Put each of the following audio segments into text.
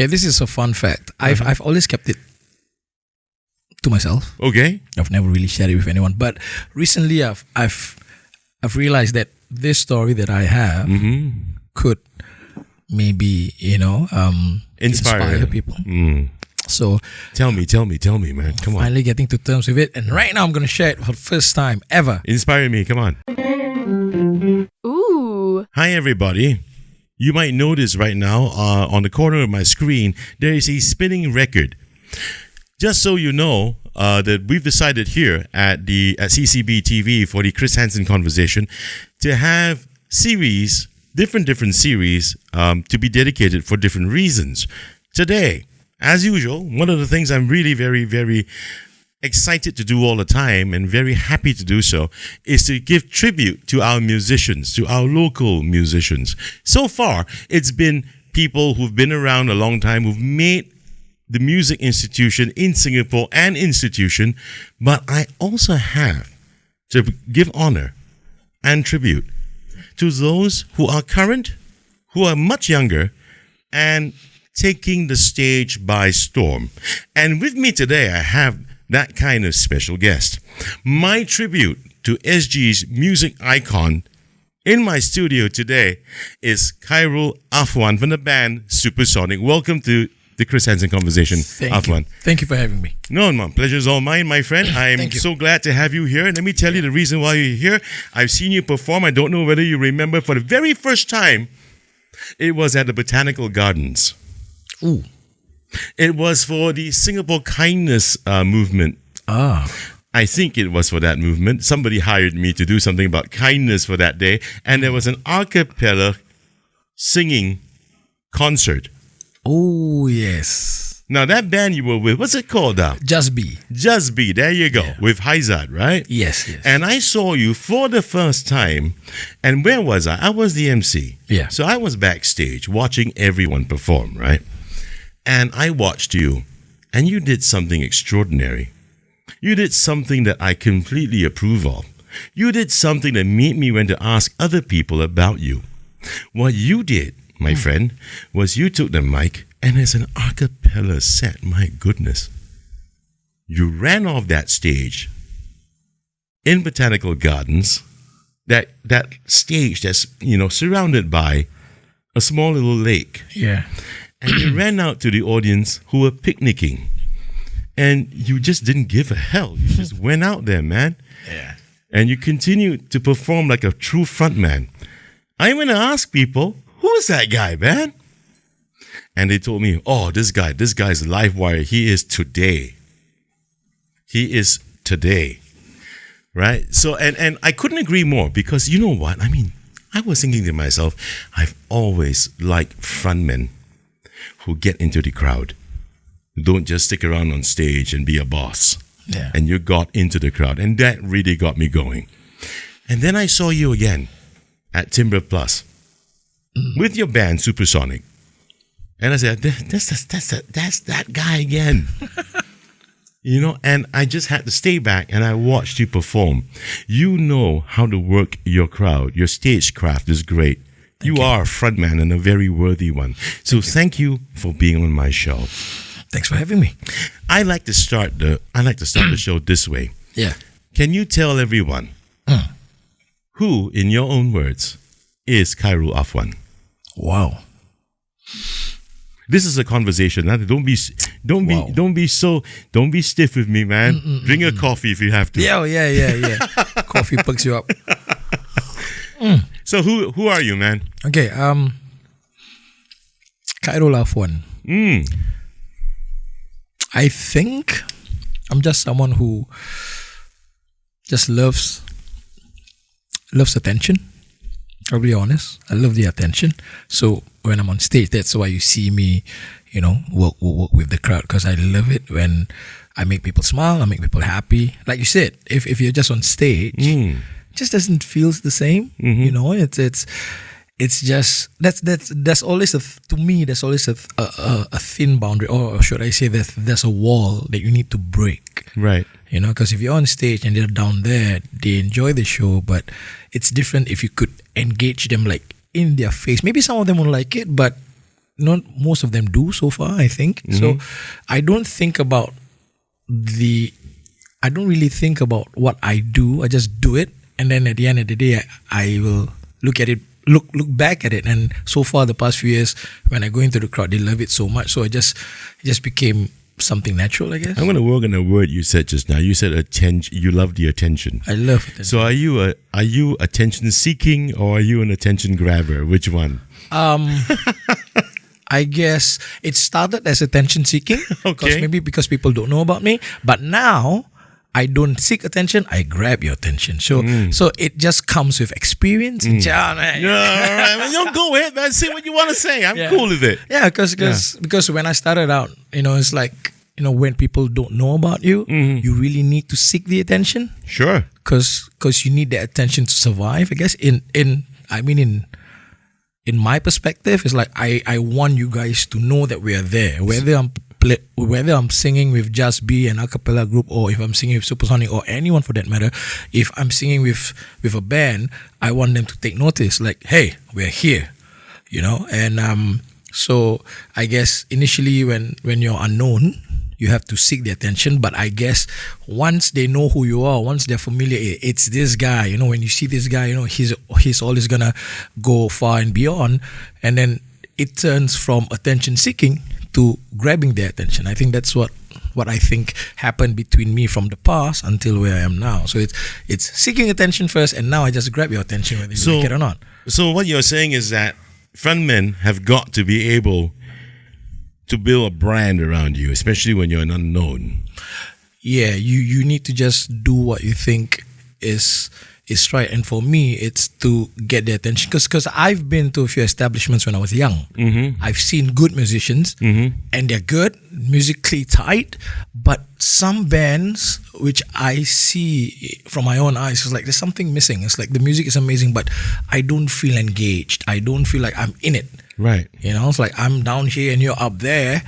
Okay, this is a fun fact. I've always kept it to myself. Okay. I've never really shared it with anyone. But recently, I've realized that this story that I have could maybe inspire people. So tell me, man. Come on. Finally getting to terms with it, and right now I'm going to share it for the first time ever. Inspire me. Come on. Ooh. Hi, everybody. You might notice right now on the corner of my screen, there is a spinning record. Just so you know that we've decided here at CCBTV for the Chris Hansen Conversation to have series, different series to be dedicated for different reasons. Today, as usual, one of the things I'm really very, very excited to do all the time and very happy to do so is to give tribute to our musicians, to our local musicians. So far, it's been people who've been around a long time, who've made the music institution in Singapore an institution, but I also have to give honor and tribute to those who are current, who are much younger, and taking the stage by storm. And with me today, I have that kind of special guest. My tribute to SG's music icon in my studio today is Khairul Afwan from the band Supersonic. Welcome to the Chris Hansen Conversation, Afwan. Thank you for having me. No, pleasure is all mine, my friend. I'm so glad to have you here. And let me tell you the reason why you're here. I've seen you perform. I don't know whether you remember, for the very first time, it was at the Botanical Gardens. Ooh. It was for the Singapore Kindness movement. I think it was for that movement. Somebody hired me to do something about kindness for that day. And there was an a cappella singing concert. Oh, yes. Now, that band you were with, what's it called now? Just Be. Just Be, there you go, with Haizad, right? Yes. And I saw you for the first time. And where was I? I was the MC. Yeah. So I was backstage watching everyone perform, right? And I watched you, and you did something extraordinary. You did something that I completely approve of. You did something that made me want to ask other people about you. What you did, my friend, was you took the mic, and as an a cappella set, my goodness, you ran off that stage in Botanical Gardens, that stage that's, surrounded by a small little lake. Yeah. And you ran out to the audience who were picnicking. And you just didn't give a hell. You just went out there, man. Yeah. And you continued to perform like a true frontman. I'm going to ask people, who's that guy, man? And they told me, this guy's Livewire. He is today. Right? So, and I couldn't agree more, because you know what? I mean, I was thinking to myself, I've always liked frontmen who get into the crowd. Don't just stick around on stage and be a boss. Yeah. And you got into the crowd. And that really got me going. And then I saw you again at Timbre Plus with your band Supersonic. And I said, that's that guy again. And I just had to stay back and I watched you perform. You know how to work your crowd. Your stagecraft is great. You are a frontman and a very worthy one. So thank you for being on my show. Thanks for having me. I like to start the show this way. Yeah. Can you tell everyone who, in your own words, is Khairul Afwan? Wow. This is a conversation. Don't be stiff with me, man. Drink a coffee if you have to. Yeah. Coffee perks you up. So who are you, man? Okay, Khairul Afwan. I think I'm just someone who just loves attention. I'll be honest. I love the attention. So when I'm on stage, that's why you see me, work with the crowd, because I love it when I make people smile, I make people happy. Like you said, if you're just on stage, it just doesn't feel the same. It's just that's always to me. There's always a thin boundary, or should I say that there's a wall that you need to break. Right. Because if you're on stage and they're down there, they enjoy the show, but it's different if you could engage them like in their face. Maybe some of them won't like it, but not most of them do so far, I think. So I don't really think about what I do. I just do it, and then at the end of the day, I will look back at it. And so far, the past few years, when I go into the crowd, they love it so much. So it just became something natural, I guess. I'm going to work on a word you said just now. You said attention. You love the attention. I love attention. So are you attention seeking, or are you an attention grabber? Which one? I guess it started as attention seeking. Okay. Maybe because people don't know about me. But now I don't seek attention, I grab your attention. So it just comes with experience. Yeah, all right. Well, don't go ahead, man. Say what you want to say. I'm cool with it. Yeah, because when I started out, it's like, when people don't know about you, you really need to seek the attention. Sure. Because you need the attention to survive. I guess in my perspective, it's like I want you guys to know that we are there. Whether I'm singing with Just Be, an a cappella group, or if I'm singing with Supersonic, or anyone for that matter, if I'm singing with a band, I want them to take notice. Like, hey, we're here, And so I guess initially when you're unknown, you have to seek their attention. But I guess once they know who you are, once they're familiar, it's this guy. When you see this guy, he's always gonna go far and beyond. And then it turns from attention seeking to grabbing their attention. I think that's what I think happened between me from the past until where I am now. So it's seeking attention first, and now I just grab your attention whether you like it or not. So what you're saying is that frontmen have got to be able to build a brand around you, especially when you're an unknown. Yeah, you need to just do what you think is right. And for me, it's to get their attention. Because I've been to a few establishments when I was young. I've seen good musicians, and they're good, musically tight. But some bands, which I see from my own eyes, it's like there's something missing. It's like the music is amazing, but I don't feel engaged. I don't feel like I'm in it. Right. It's like I'm down here and you're up there.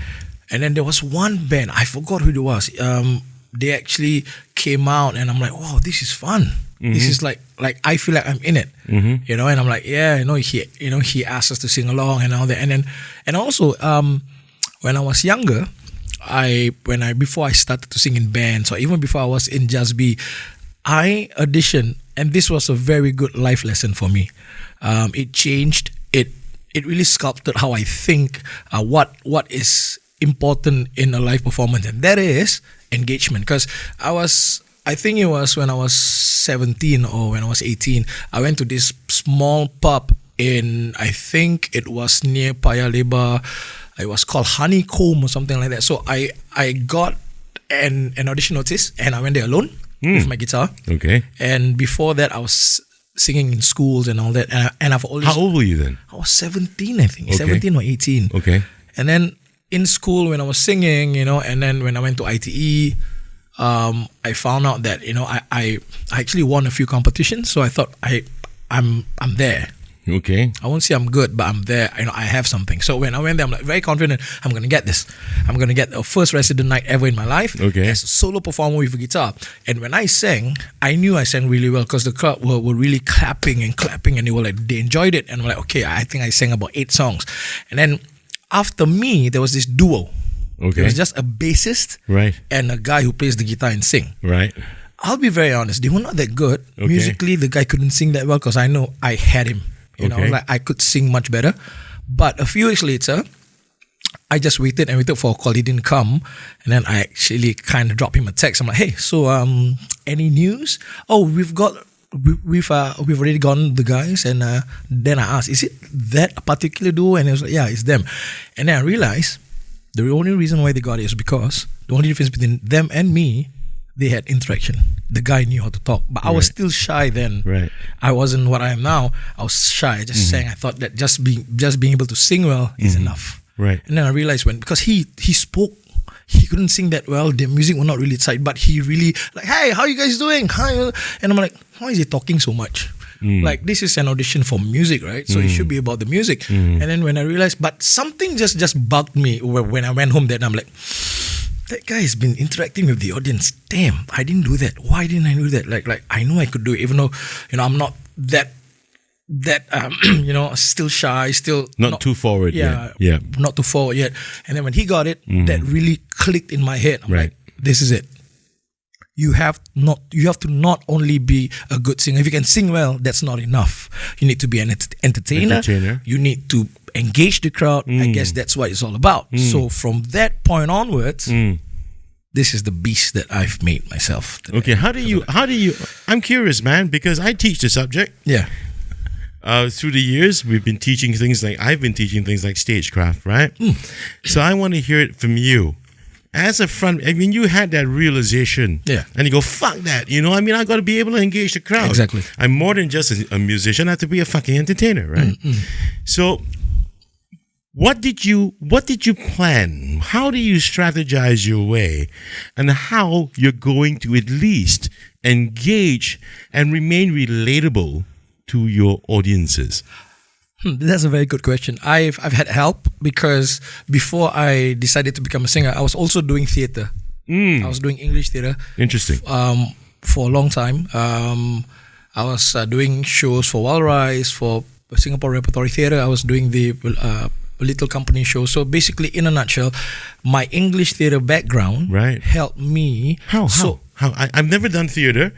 And then there was one band, I forgot who it was. They actually came out, and I'm like, wow, this is fun. This is like I feel like I'm in it, And I'm like, he asked us to sing along and all that, and also when I was younger, before I started to sing in bands, or even before I was in Just Be, I auditioned, and this was a very good life lesson for me. It changed it really sculpted how I think, what is important in a live performance, and that is engagement. Because I think it was when I was 17 or when I was 18, I went to this small pub in, I think it was near Paya Lebar. It was called Honeycomb or something like that. So I got an audition notice, and I went there alone with my guitar. Okay. And before that, I was singing in schools and all that. And I've always... How old were you then? I was 17, I think. Okay. 17 or 18. Okay. And then in school, when I was singing, and then when I went to ITE, I found out that I actually won a few competitions, so I thought I'm there. Okay. I won't say I'm good, but I'm there. I have something. So when I went there, I'm like very confident. I'm gonna get this. I'm gonna get the first resident night ever in my life. Okay. As a solo performer with a guitar. And when I sang, I knew I sang really well because the crowd were really clapping, and they enjoyed it. And I'm like, okay, I think I sang about 8 songs. And then after me, there was this duo. Okay. It was just a bassist, right, and a guy who plays the guitar and sing. Right. I'll be very honest, they were not that good. Okay. Musically, the guy couldn't sing that well because I know I had him. Like I could sing much better. But a few weeks later, I just waited for a call. He didn't come, and then I actually kind of dropped him a text. I'm like, hey, so any news? Oh, we've already gone the guys, and then I asked, is it that particular duo? And he was like, yeah, it's them. And then I realized the only reason why they got it is because the only difference between them and me, they had interaction. The guy knew how to talk, but I was still shy then. Right. I wasn't what I am now. I was shy. I just sang. I thought that just being able to sing well is enough. Right. And then I realized because he spoke, he couldn't sing that well. The music was not really tight, but he really like, hey, how you guys doing? Hi. And I'm like, why is he talking so much? Like, this is an audition for music, right? So it should be about the music. And then when I realized, but something just bugged me when I went home. Then I'm like, that guy has been interacting with the audience. Damn, I didn't do that. Why didn't I do that? Like I know I could do it, even though I'm not that that still shy, still Not too forward yet. Yeah. not too forward yet. And then when he got it, that really clicked in my head. I'm Right. like, this is it. You have to not only be a good singer. If you can sing well, that's not enough. You need to be an entertainer. You need to engage the crowd. I guess that's what it's all about. So from that point onwards, this is the beast that I've made myself. Okay, how do you I'm curious, man, because I teach the subject. Yeah. Through the years, I've been teaching things like stagecraft, right? So I want to hear it from you. As a front, I mean, you had that realization. Yeah. And you go, fuck that. I got to be able to engage the crowd. Exactly. I'm more than just a musician. I have to be a fucking entertainer, right? So what did you plan? How do you strategize your way? And how you're going to at least engage and remain relatable to your audiences? That's a very good question. I've had help because before I decided to become a singer, I was also doing theater. I was doing English theater. Interesting. For a long time. I was doing shows for Walrise, for Singapore Repertory Theatre. I was doing the little company show. So basically, in a nutshell, my English theater background helped me. How? I've never done theater,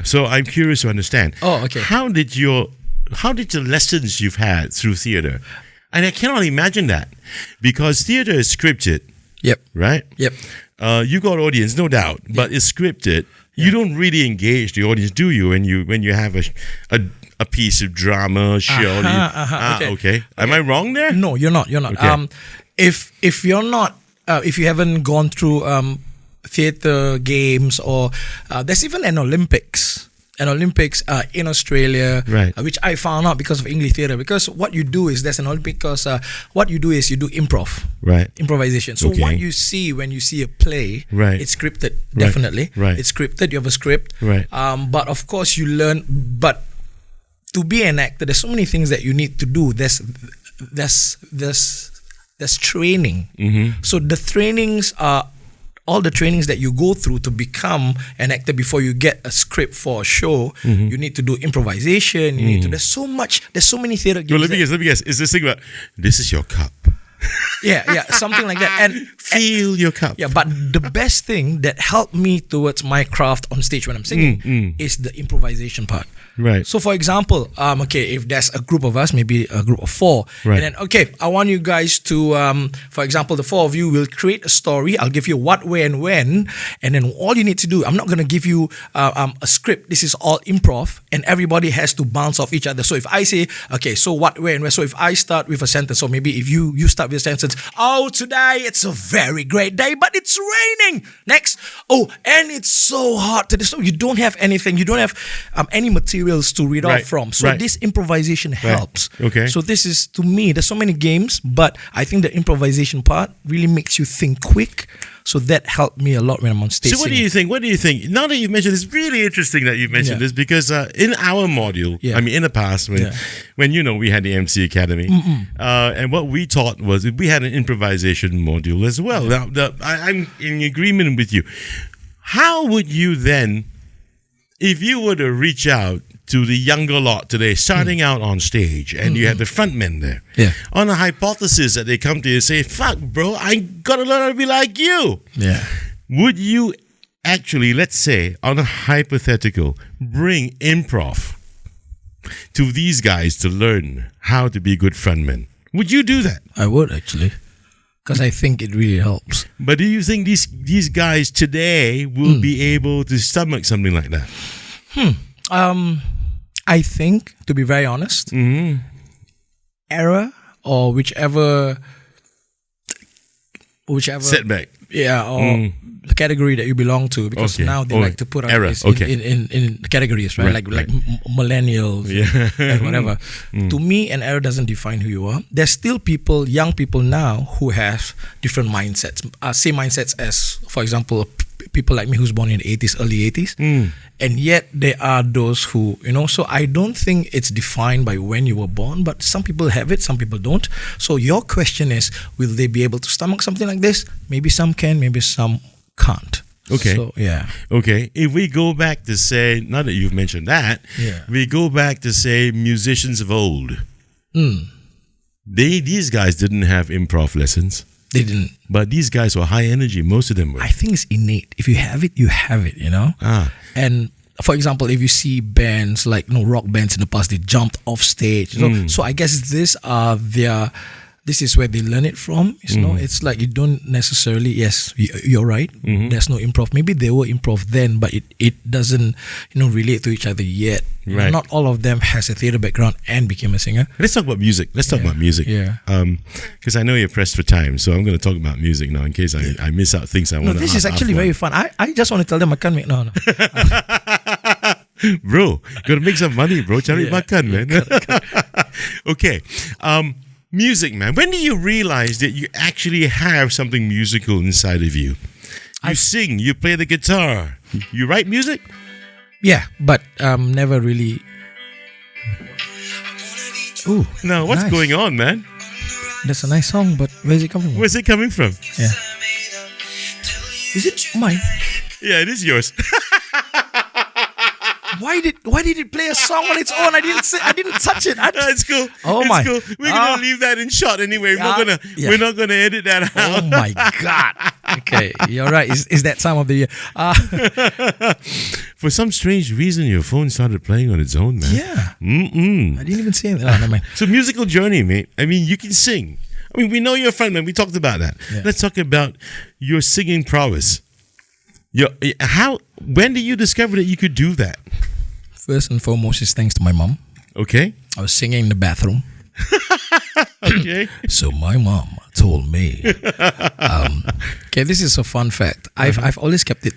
so I'm curious to understand. Oh, okay. How did the lessons you've had through theater? And I cannot imagine that because theater is scripted. Yep. Right? Yep. You got audience, no doubt, but it's scripted. You don't really engage the audience, do you? When you have a piece of drama show. Okay. Am I wrong there? No, you're not. You're not. Okay. If you're not, if you haven't gone through theater games or there's even an Olympics in Australia, which I found out because of English theatre. Because what you do is there's an Olympic. Because what you do is you do improv, improvisation. So what you see when you see a play, it's scripted, definitely. It's scripted. You have a script, but of course you learn. But to be an actor, there's so many things that you need to do. There's training. So the trainings are all the trainings that you go through to become an actor before you get a script for a show. You need to do improvisation. You need to. There's so many theater games. Well, let me guess. Is this thing about this is your cup? Yeah, something like that. And feel your cup. Yeah, but the best thing that helped me towards my craft on stage when I'm singing is the improvisation part. Right. So, for example, if there's a group of us, maybe a group of 4, and then I want you guys to, for example, the 4 of you will create a story. I'll give you what, where, and when, and then all you need to do. I'm not going to give you a script. This is all improv, and everybody has to bounce off each other. So if I say, so what, where, and where. So if I start with a sentence, or maybe if you start with a sentence, today it's a very great day, but it's raining. Next, and it's so hot today. So you don't have anything. You don't have any materials to read off from. So this improvisation helps. Okay. So this is, to me, there's so many games, but I think the improvisation part really makes you think quick. So that helped me a lot when I'm on stage. So what do you think? Now that you've mentioned, it's really interesting that you've mentioned this because in our module, in the past, when we had the MC Academy, and what we taught was we had an improvisation module as well. Now, I'm in agreement with you. How would you then, if you were to reach out to the younger lot today, starting out on stage, and you have the frontmen there, on a hypothesis that they come to you and say, fuck, bro, I gotta learn how to be like you. Yeah. Would you actually, let's say, on a hypothetical, bring improv to these guys to learn how to be good frontmen? Would you do that? I would, actually. Because I think it really helps. But do you think these guys today will be able to stomach something like that? I think, to be very honest, era or whichever setback, or the category that you belong to, because now they like to put out this in categories, right? Like millennials and whatever. To me, an era doesn't define who you are. There's still young people now who have different mindsets, same mindsets as, for example, people like me who's born in the 80s, early 80s. And yet there are those who, so I don't think it's defined by when you were born, but some people have it, some people don't. So your question is, will they be able to stomach something like this? Maybe some can, maybe some can't. Okay. So, yeah. Okay. If we go back to say, now that you've mentioned that, we go back to say musicians of old. These guys didn't have improv lessons. They didn't. But these guys were high energy. Most of them were. I think it's innate. If you have it, you have it, you know? And for example, if you see bands like rock bands in the past, they jumped off stage. So I guess this is where they learn it from. It's like you don't necessarily, yes, you're right. There's no improv. Maybe they were improv then, but it doesn't, relate to each other yet. Right. Not all of them has a theater background and became a singer. Let's talk about music. Yeah. Because I know you're pressed for time, so I'm going to talk about music now in case I miss out things I want to ask. No, this is actually very fun. I just want to tell them I can't make no. Bro, gotta make some money, bro. Cari makan, man. Okay. Music, man. When do you realize that you actually have something musical inside of you? You sing, you play the guitar, you write music? Yeah, but never really. Ooh, now what's nice. going on, man? That's a nice song, but where's it coming from? Where's it coming from? Yeah. Is it mine? Yeah, it is yours. Why did it play a song on its own? I didn't touch it. It's cool. Oh it's my! Cool. We're gonna leave that in shot anyway. We're not gonna edit that out. Oh my God! Okay, you're right. It's that time of the year. For some strange reason, your phone started playing on its own, man. Yeah. I didn't even say it. Oh, never mind. So musical journey, mate. I mean, you can sing. I mean, we know you're a frontman. We talked about that. Yeah. Let's talk about your singing prowess. When did you discover that you could do that? First and foremost is thanks to my mom. Okay. I was singing in the bathroom. Okay. So my mom told me. Okay, this is a fun fact. I've always kept it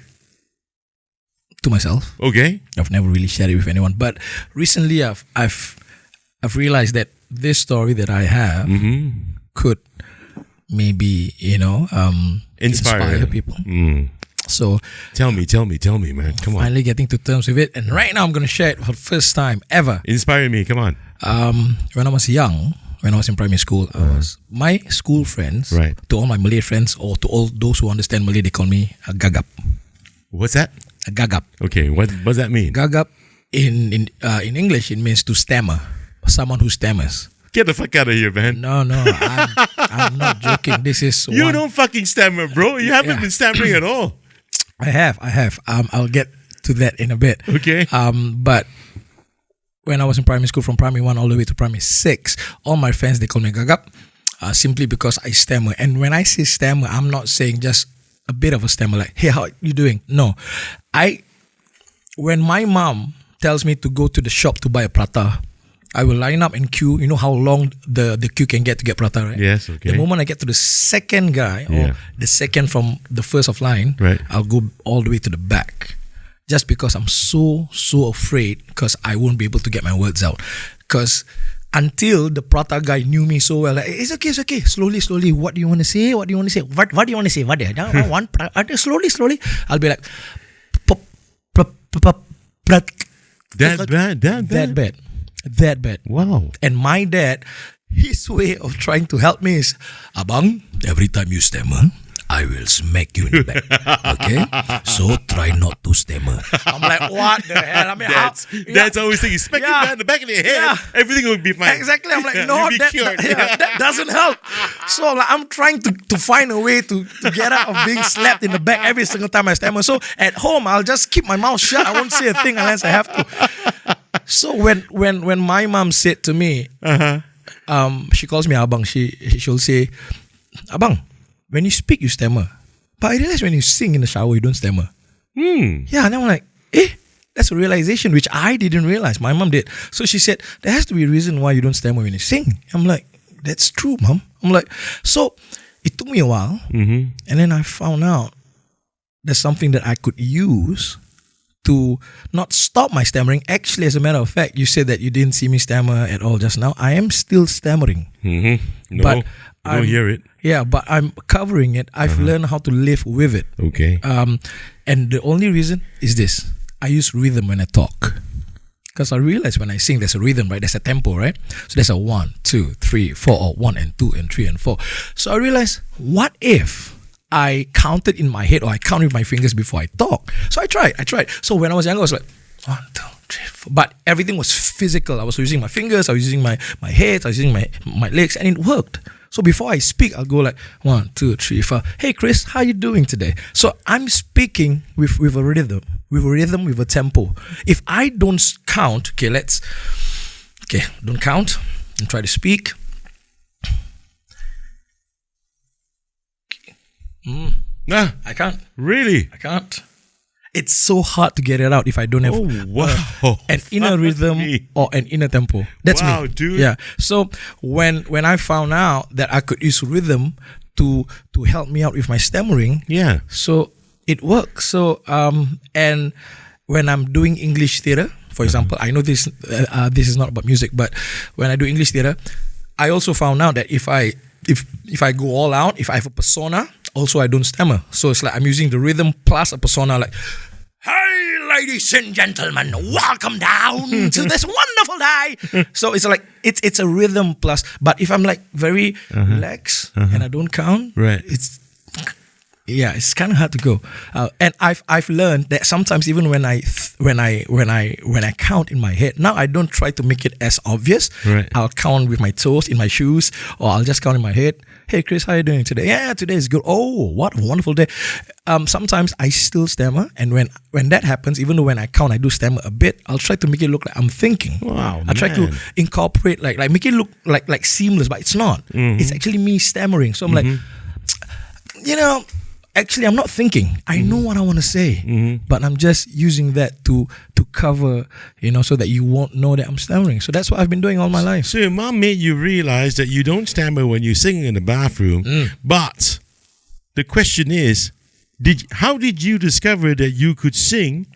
to myself. Okay. I've never really shared it with anyone. But recently, I've realized that this story that I have could maybe inspire people. So tell me, man. Come on. Finally getting to terms with it, and right now I'm going to share it for the first time ever. Inspire me. Come on. When I was young, when I was in primary school, my school friends, right, to all my Malay friends or to all those who understand Malay, they call me a gagap. What's that? A gagap. Okay, what does that mean? Gagap in English, it means to stammer. Someone who stammers. Get the fuck out of here, man. No, I'm not joking. This is you don't fucking stammer, bro. You haven't been stammering at all. I have. I'll get to that in a bit. Okay. But when I was in primary school, from primary 1 all the way to primary 6, all my friends, they call me gagap, simply because I stammer. And when I say stammer, I'm not saying just a bit of a stammer, like, hey, how you doing? No. When my mom tells me to go to the shop to buy a prata, I will line up in queue. You know how long the queue can get to get prata, right? Yes, okay. The moment I get to the second guy or the second from the first of line, right, I'll go all the way to the back. Just because I'm so afraid because I won't be able to get my words out. Because until the prata guy knew me so well, like, it's okay. Slowly. What do you want to say? What do you want to say? What do you want to say? Slowly. I'll be like, that bad. Wow. And my dad, his way of trying to help me is, Abang, every time you stammer, I will smack you in the back. Okay? So try not to stammer. I'm like, what the hell? I mean, that's always saying, you smack you in the back of the head, everything will be fine. Exactly. I'm like, no, that doesn't help. So I'm trying to find a way to get out of being slapped in the back every single time I stammer. So at home, I'll just keep my mouth shut. I won't say a thing unless I have to. So when my mom said to me, she calls me Abang, she'll say, Abang, when you speak, you stammer. But I realize when you sing in the shower, you don't stammer. Yeah, and I'm like, that's a realization which I didn't realize. My mom did. So she said, there has to be a reason why you don't stammer when you sing. I'm like, that's true, Mom. I'm like, so it took me a while. And then I found out there's something that I could use to not stop my stammering. Actually, as a matter of fact, you said that you didn't see me stammer at all just now. I am still stammering. No, but I don't hear it. Yeah, but I'm covering it. I've learned how to live with it. Okay. And the only reason is this. I use rhythm when I talk. Because I realize when I sing, there's a rhythm, right? There's a tempo, right? So there's a 1, 2, 3, 4, or 1 and 2 and 3 and 4. So I realized, what if I counted in my head, or I count with my fingers before I talk. So I tried. So when I was younger, I was like, 1, 2, 3, 4. But everything was physical. I was using my fingers, I was using my head, I was using my legs, and it worked. So before I speak, I'll go like 1, 2, 3, 4. Hey Chris, how you doing today? So I'm speaking with a rhythm, with a tempo. If I don't count, don't count and try to speak. I can't. Really? I can't. It's so hard to get it out if I don't have an inner rhythm or an inner tempo. That's me. Dude. Yeah. So when I found out that I could use rhythm to help me out with my stammering, so it works. So and when I'm doing English theater, for example, I know this is not about music, but when I do English theater, I also found out that if I go all out, if I have a persona, also I don't stammer. So it's like I'm using the rhythm plus a persona, like, hey ladies and gentlemen, welcome down to this wonderful day. So it's like it's a rhythm plus. But if I'm like very relaxed and I don't count, it's kind of hard to go. And I've learned that sometimes even when I count in my head, now I don't try to make it as obvious. I'll count with my toes in my shoes, or I'll just count in my head. Hey Chris, how are you doing today? Yeah, today is good. Oh, what a wonderful day. Sometimes I still stammer, and when that happens, even though when I count I do stammer a bit, I'll try to make it look like I'm thinking. I try to incorporate, like make it look like seamless, but it's not. It's actually me stammering. So I'm like, actually I'm not thinking. I know what I want to say, but I'm just using that to cover, so that you won't know that I'm stammering. So that's what I've been doing all my life. So your mom made you realize that you don't stammer when you're singing in the bathroom. But the question is, how did you discover that you could sing?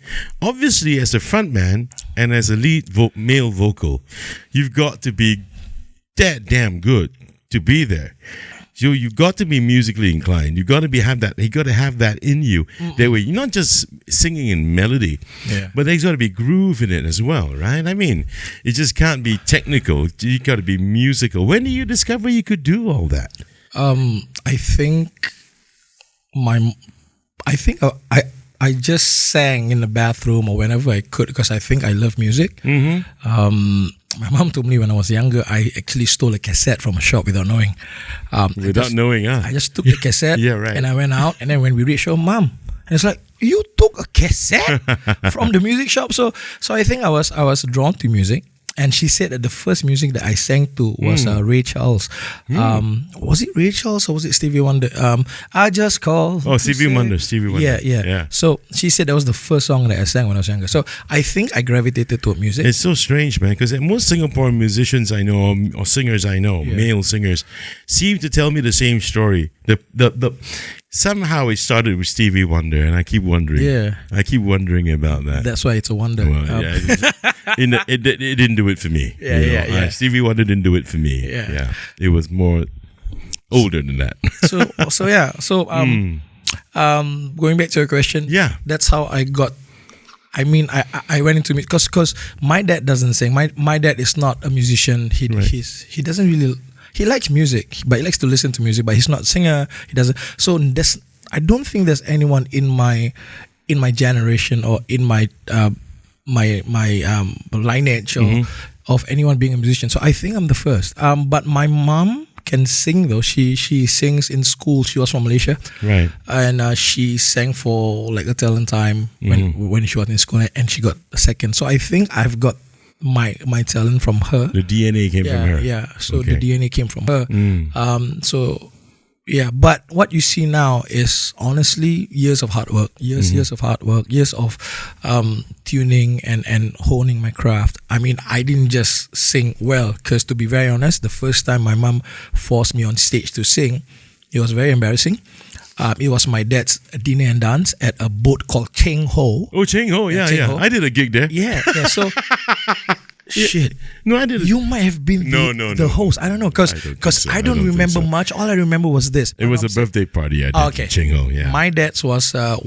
Obviously, as a frontman and as a lead male vocal, you've got to be that damn good to be there. So you got to be musically inclined. You got to have that. You got to have that in you. That way, you're not just singing in melody, but there's got to be groove in it as well, right? I mean, it just can't be technical. You got to be musical. When did you discover you could do all that? I think I just sang in the bathroom or whenever I could, because I think I love music. My mom told me when I was younger, I actually stole a cassette from a shop without knowing. I just took the cassette and I went out. And then when we reached home, Mom, and it's like, you took a cassette from the music shop? So I think I was drawn to music. And she said that the first music that I sang to was Ray Charles. Was it Ray Charles or was it Stevie Wonder? I just called. Oh, Stevie Wonder. Yeah. So she said that was the first song that I sang when I was younger. So I think I gravitated toward music. It's so strange, man, because most Singaporean musicians I know, or singers I know, male singers, seem to tell me the same story. Somehow it started with Stevie Wonder, and I keep wondering. I keep wondering about that. That's why it's a wonder. Well, it didn't do it for me. Stevie Wonder didn't do it for me. It was more older than that. Going back to your question, that's how I got. I mean, I went into music because my dad doesn't sing. My dad is not a musician. He doesn't really. He likes music, but he likes to listen to music, but he's not a singer. He doesn't. So I don't think there's anyone in my generation or in my lineage of anyone being a musician. So I think I'm the first. But my mom can sing though. She sings in school. She was from Malaysia, right? And she sang for like a talent time when she was in school, and she got a second. So I think I've got my talent from her. The DNA came from her. Yeah. So the DNA came from her. But what you see now is honestly years of hard work. Years of tuning and honing my craft. I mean, I didn't just sing well, because to be very honest, the first time my mom forced me on stage to sing, it was very embarrassing. It was my dad's dinner and dance at a boat called Cheng Ho. Oh, Cheng Ho, yeah. I did a gig there. Yeah. So Shit. No, I didn't. You might have been the host. I don't know, because I don't remember much. All I remember was this. It was a birthday party I did in Ching Ho, yeah. My dad's was a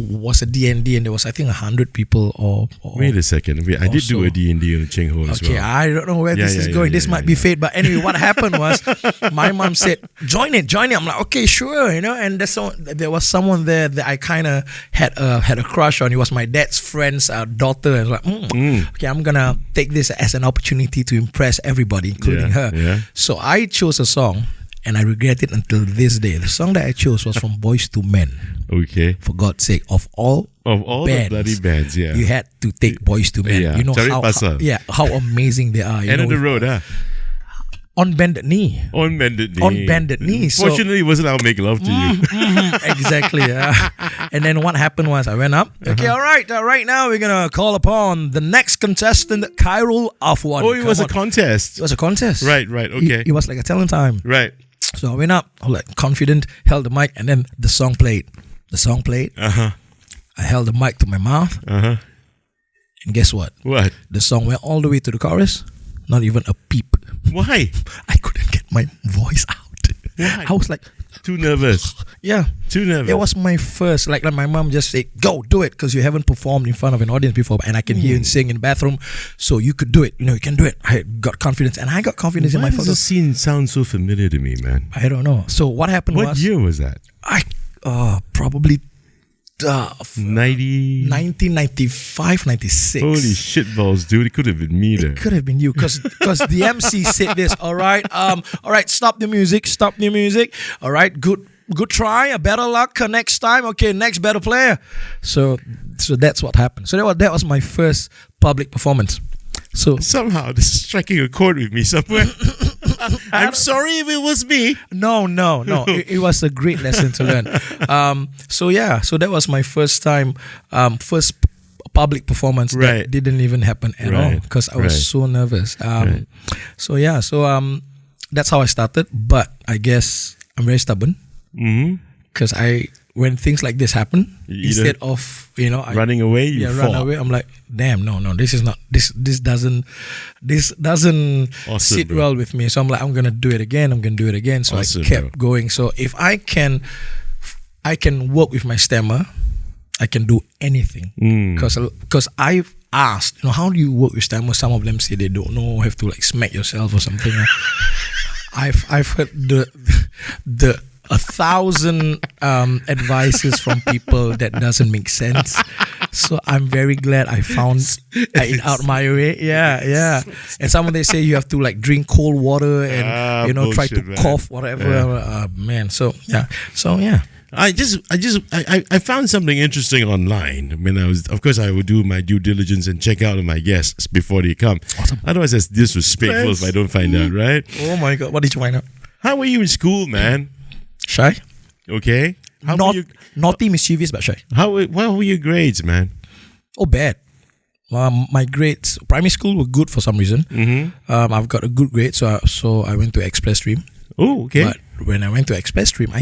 D&D, and there was, I think, 100 people or Wait a second. I did do a D&D in Ching Ho as well. Okay, I don't know where this is going. This might be fate. But anyway, what happened was my mom said, join it. I'm like, okay, sure, and there was someone there that I kind of had a crush on. He was my dad's friend's daughter. And I was like, okay, I'm going to take this as an opportunity to impress everybody, including her. Yeah. So I chose a song, and I regret it until this day. The song that I chose was from Boys to Men. Okay. For God's sake, of all bands, the bloody bands, yeah, you had to take Boys to Men. Yeah. You know how amazing they are. End of the road, huh? On Bended Knee. On Bended Knee. On Bended Knee. Fortunately, it wasn't I'll Make Love to You. Exactly. And then what happened was I went up. Okay, all right. Right now we're going to call upon the next contestant, Khairul Afwan. Oh, it was a contest. It was a contest. Right, okay. It was like a talent time. Right. So I went up, I was like confident, held the mic, and then the song played. I held the mic to my mouth. And guess what? What? The song went all the way to the chorus. Not even a peep. Why? I couldn't get my voice out. Why? I was like... Too nervous. Yeah. Too nervous. It was my first. Like my mom just said, go, do it. Because you haven't performed in front of an audience before. And I can hear you sing in the bathroom. So you could do it. You can do it. I got confidence. And I got confidence in my photos. Why does the scene sound so familiar to me, man? I don't know. So what happened was... What year was that? Probably... 1995, 96. Holy shitballs, dude! It could have been me there. It could have been you, because the MC said this. All right, stop the music. All right, good try. Better luck next time. Okay, next better player. So that's what happened. So that was my first public performance. So somehow this is striking a chord with me somewhere. I'm sorry if it was me. No. It was a great lesson to learn. So that was my first time, first public performance that didn't even happen at all because I was so nervous. So that's how I started. But I guess I'm very stubborn because when things like this happen, instead of running away, you run away. I'm like, damn, no, this is not this doesn't awesome, sit well with me. So I'm like, I'm gonna do it again. So awesome, I kept going. So if I can work with my stammer, I can do anything. Because I've asked, how do you work with stammer? Some of them say they don't know, have to like smack yourself or something. I've heard the 1,000 advices from people that doesn't make sense. So I'm very glad I found it out my way. Yeah. And some of they say you have to like drink cold water and bullshit, try to cough, whatever. Man. So yeah. I found something interesting online. I mean, of course I would do my due diligence and check out on my guests before they come. Awesome. Otherwise that's disrespectful if I don't find out, right? Oh my God, what did you find out? How were you in school, man? Shy. Okay. Naughty, mischievous, but shy. What were your grades, man? Oh, bad. My grades, primary school were good for some reason. I've got a good grade, so I went to express stream. Oh, okay. But when I went to express stream, I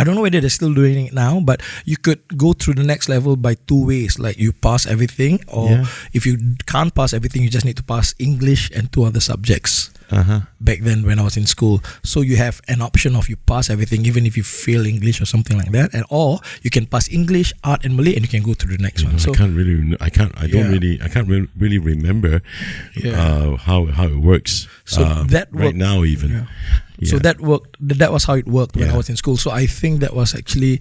don't know whether they're still doing it now, but you could go through the next level by two ways. Like you pass everything, or if you can't pass everything, you just need to pass English and 2 other subjects. Back then when I was in school. So you have an option of you pass everything even if you fail English or something like that, or you can pass English, art and Malay and you can go to the next one. So I can't really remember how it works. So that worked, right now even. Yeah. So that worked. That was how it worked when I was in school. So I think that was actually,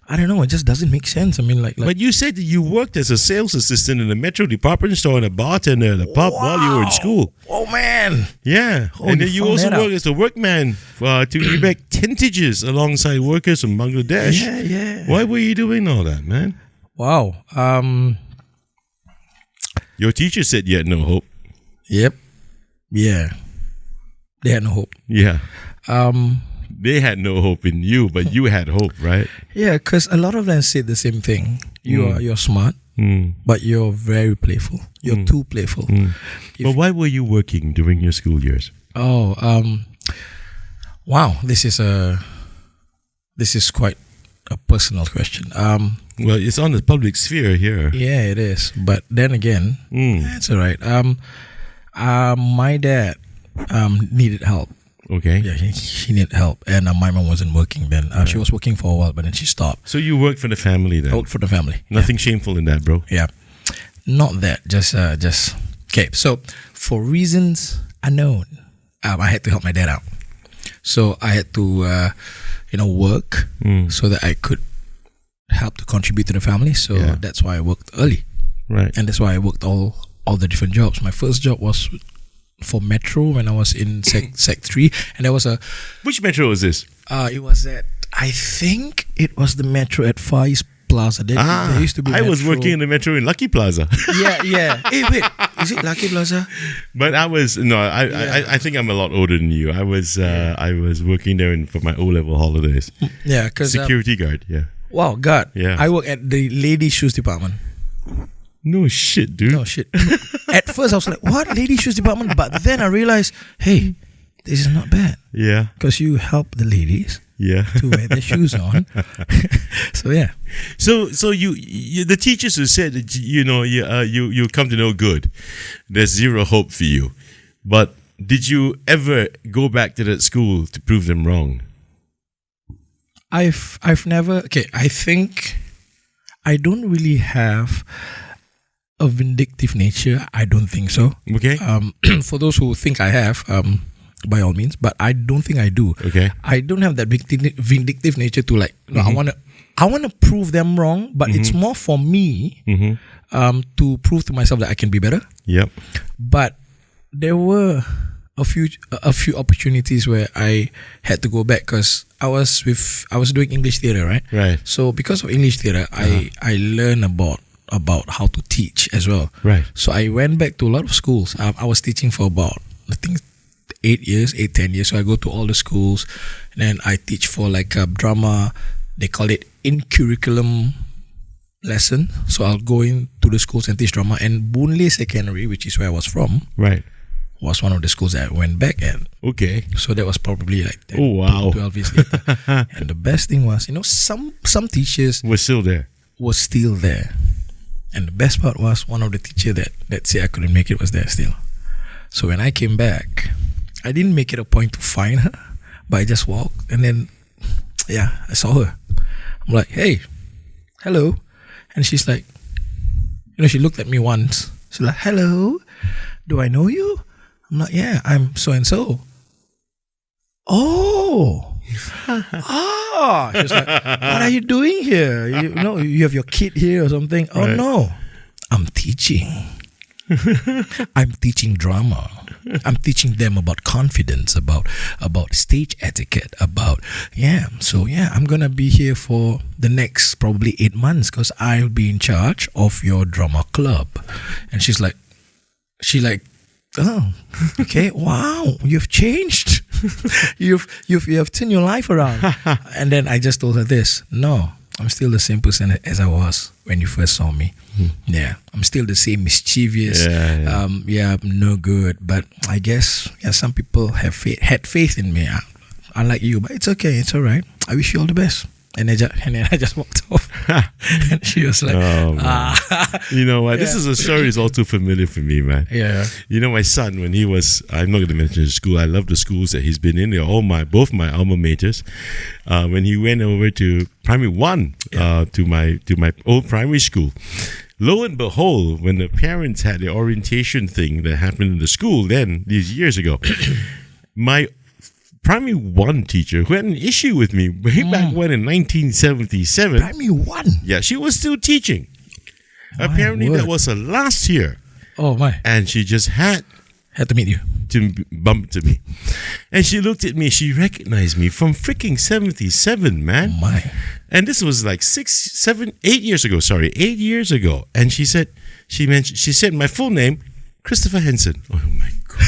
I don't know, it just doesn't make sense. I mean, like but you said that you worked as a sales assistant in a Metro department store and a bartender at a pub while you were in school. Oh, man. Yeah. And then you also worked as a workman to erect tentages alongside workers from Bangladesh. Yeah. Why were you doing all that, man? Wow. Your teacher said you had no hope. Yep. Yeah. They had no hope. Yeah. They had no hope in you, but you had hope, right? Yeah, because a lot of them said the same thing. You're smart, but you're very playful. You're too playful. But why were you working during your school years? Wow. This is quite a personal question. Well, it's on the public sphere here. Yeah, it is. But then again, that's all right. My dad needed help. Okay. Yeah, she needed help, and my mom wasn't working then. She was working for a while, but then she stopped. So you worked for the family then? I worked for the family. Nothing shameful in that, bro. Yeah, not that. Just okay. So for reasons unknown, I had to help my dad out. So I had to, work so that I could help to contribute to the family. So that's why I worked early. Right. And that's why I worked all the different jobs. My first job was for Metro when I was in Sec 3, and there was a... Which Metro was this? It was at... I think it was the Metro at Far East Plaza. There used to be I was working in the Metro in Lucky Plaza. Yeah. Hey, wait. Is it Lucky Plaza? But I was... No, I think I'm a lot older than you. I was working there for my O-level holidays. Yeah, because... Security guard, yeah. Wow, God. Yeah. I work at the ladies' shoes department. No shit, dude. No shit. At first, I was like, what? Ladies' shoes department? But then I realized, hey, this is not bad. Yeah. Because you help the ladies to wear their shoes on. So, yeah. So you the teachers who said that, you come to no good, there's zero hope for you. But did you ever go back to that school to prove them wrong? I've never... Okay, I think I don't really have a vindictive nature. I don't think so. Okay. For those who think I have, by all means, but I don't think I do. Okay. I don't have that vindictive nature to I want to prove them wrong, but it's more for me to prove to myself that I can be better. Yep. But there were a few opportunities where I had to go back because I was doing English theatre, right? Right. So because of English theatre, I learned about how to teach as well. Right. So I went back to a lot of schools. I was teaching for about, I think, 10 years. So I go to all the schools, and then I teach for drama. They call it in curriculum lesson. So I'll go into the schools and teach drama. And Boon Lay Secondary, which is where I was from, right, was one of the schools that I went back at. Okay. So that was probably 10, oh, wow. 12 years later. And the best thing was, some teachers were still there. And the best part was one of the teachers that said I couldn't make it was there still. So when I came back, I didn't make it a point to find her, but I just walked, and then, I saw her. I'm like, hey, hello. And she's like, she looked at me once. She's like, hello, do I know you? I'm like, yeah, I'm so-and-so. Oh. She's like, what are you doing here? You have your kid here or something? Right. Oh, no. I'm teaching. I'm teaching drama. I'm teaching them about confidence, about stage etiquette, I'm going to be here for the next probably 8 months because I'll be in charge of your drama club. And she oh, okay, wow, you've changed. you've turned your life around. And then I just told her this, no, I'm still the same person as I was when you first saw me. Yeah, I'm still the same mischievous, no good. But I guess some people had faith in me. Unlike you, but it's okay, it's all right. I wish you all the best. And then I just walked off. And she was like, You know what? This is a story that's all too familiar for me, man. Yeah. My son, when he was, I'm not going to mention the school. I love the schools that he's been in. They're both my alma maters. When he went over to primary 1, to my old primary school, lo and behold, when the parents had the orientation thing that happened in the school then, these years ago, my primary 1 teacher who had an issue with me way back when in 1977. Primary 1? Yeah, she was still teaching. Apparently that was her last year. Oh my. And she just had to meet you. To bump to me. And she looked at me, she recognized me from freaking 77, man. Oh my. And this was like 8 years ago, 8 years ago. And she said my full name, Christopher Henson. Oh my God.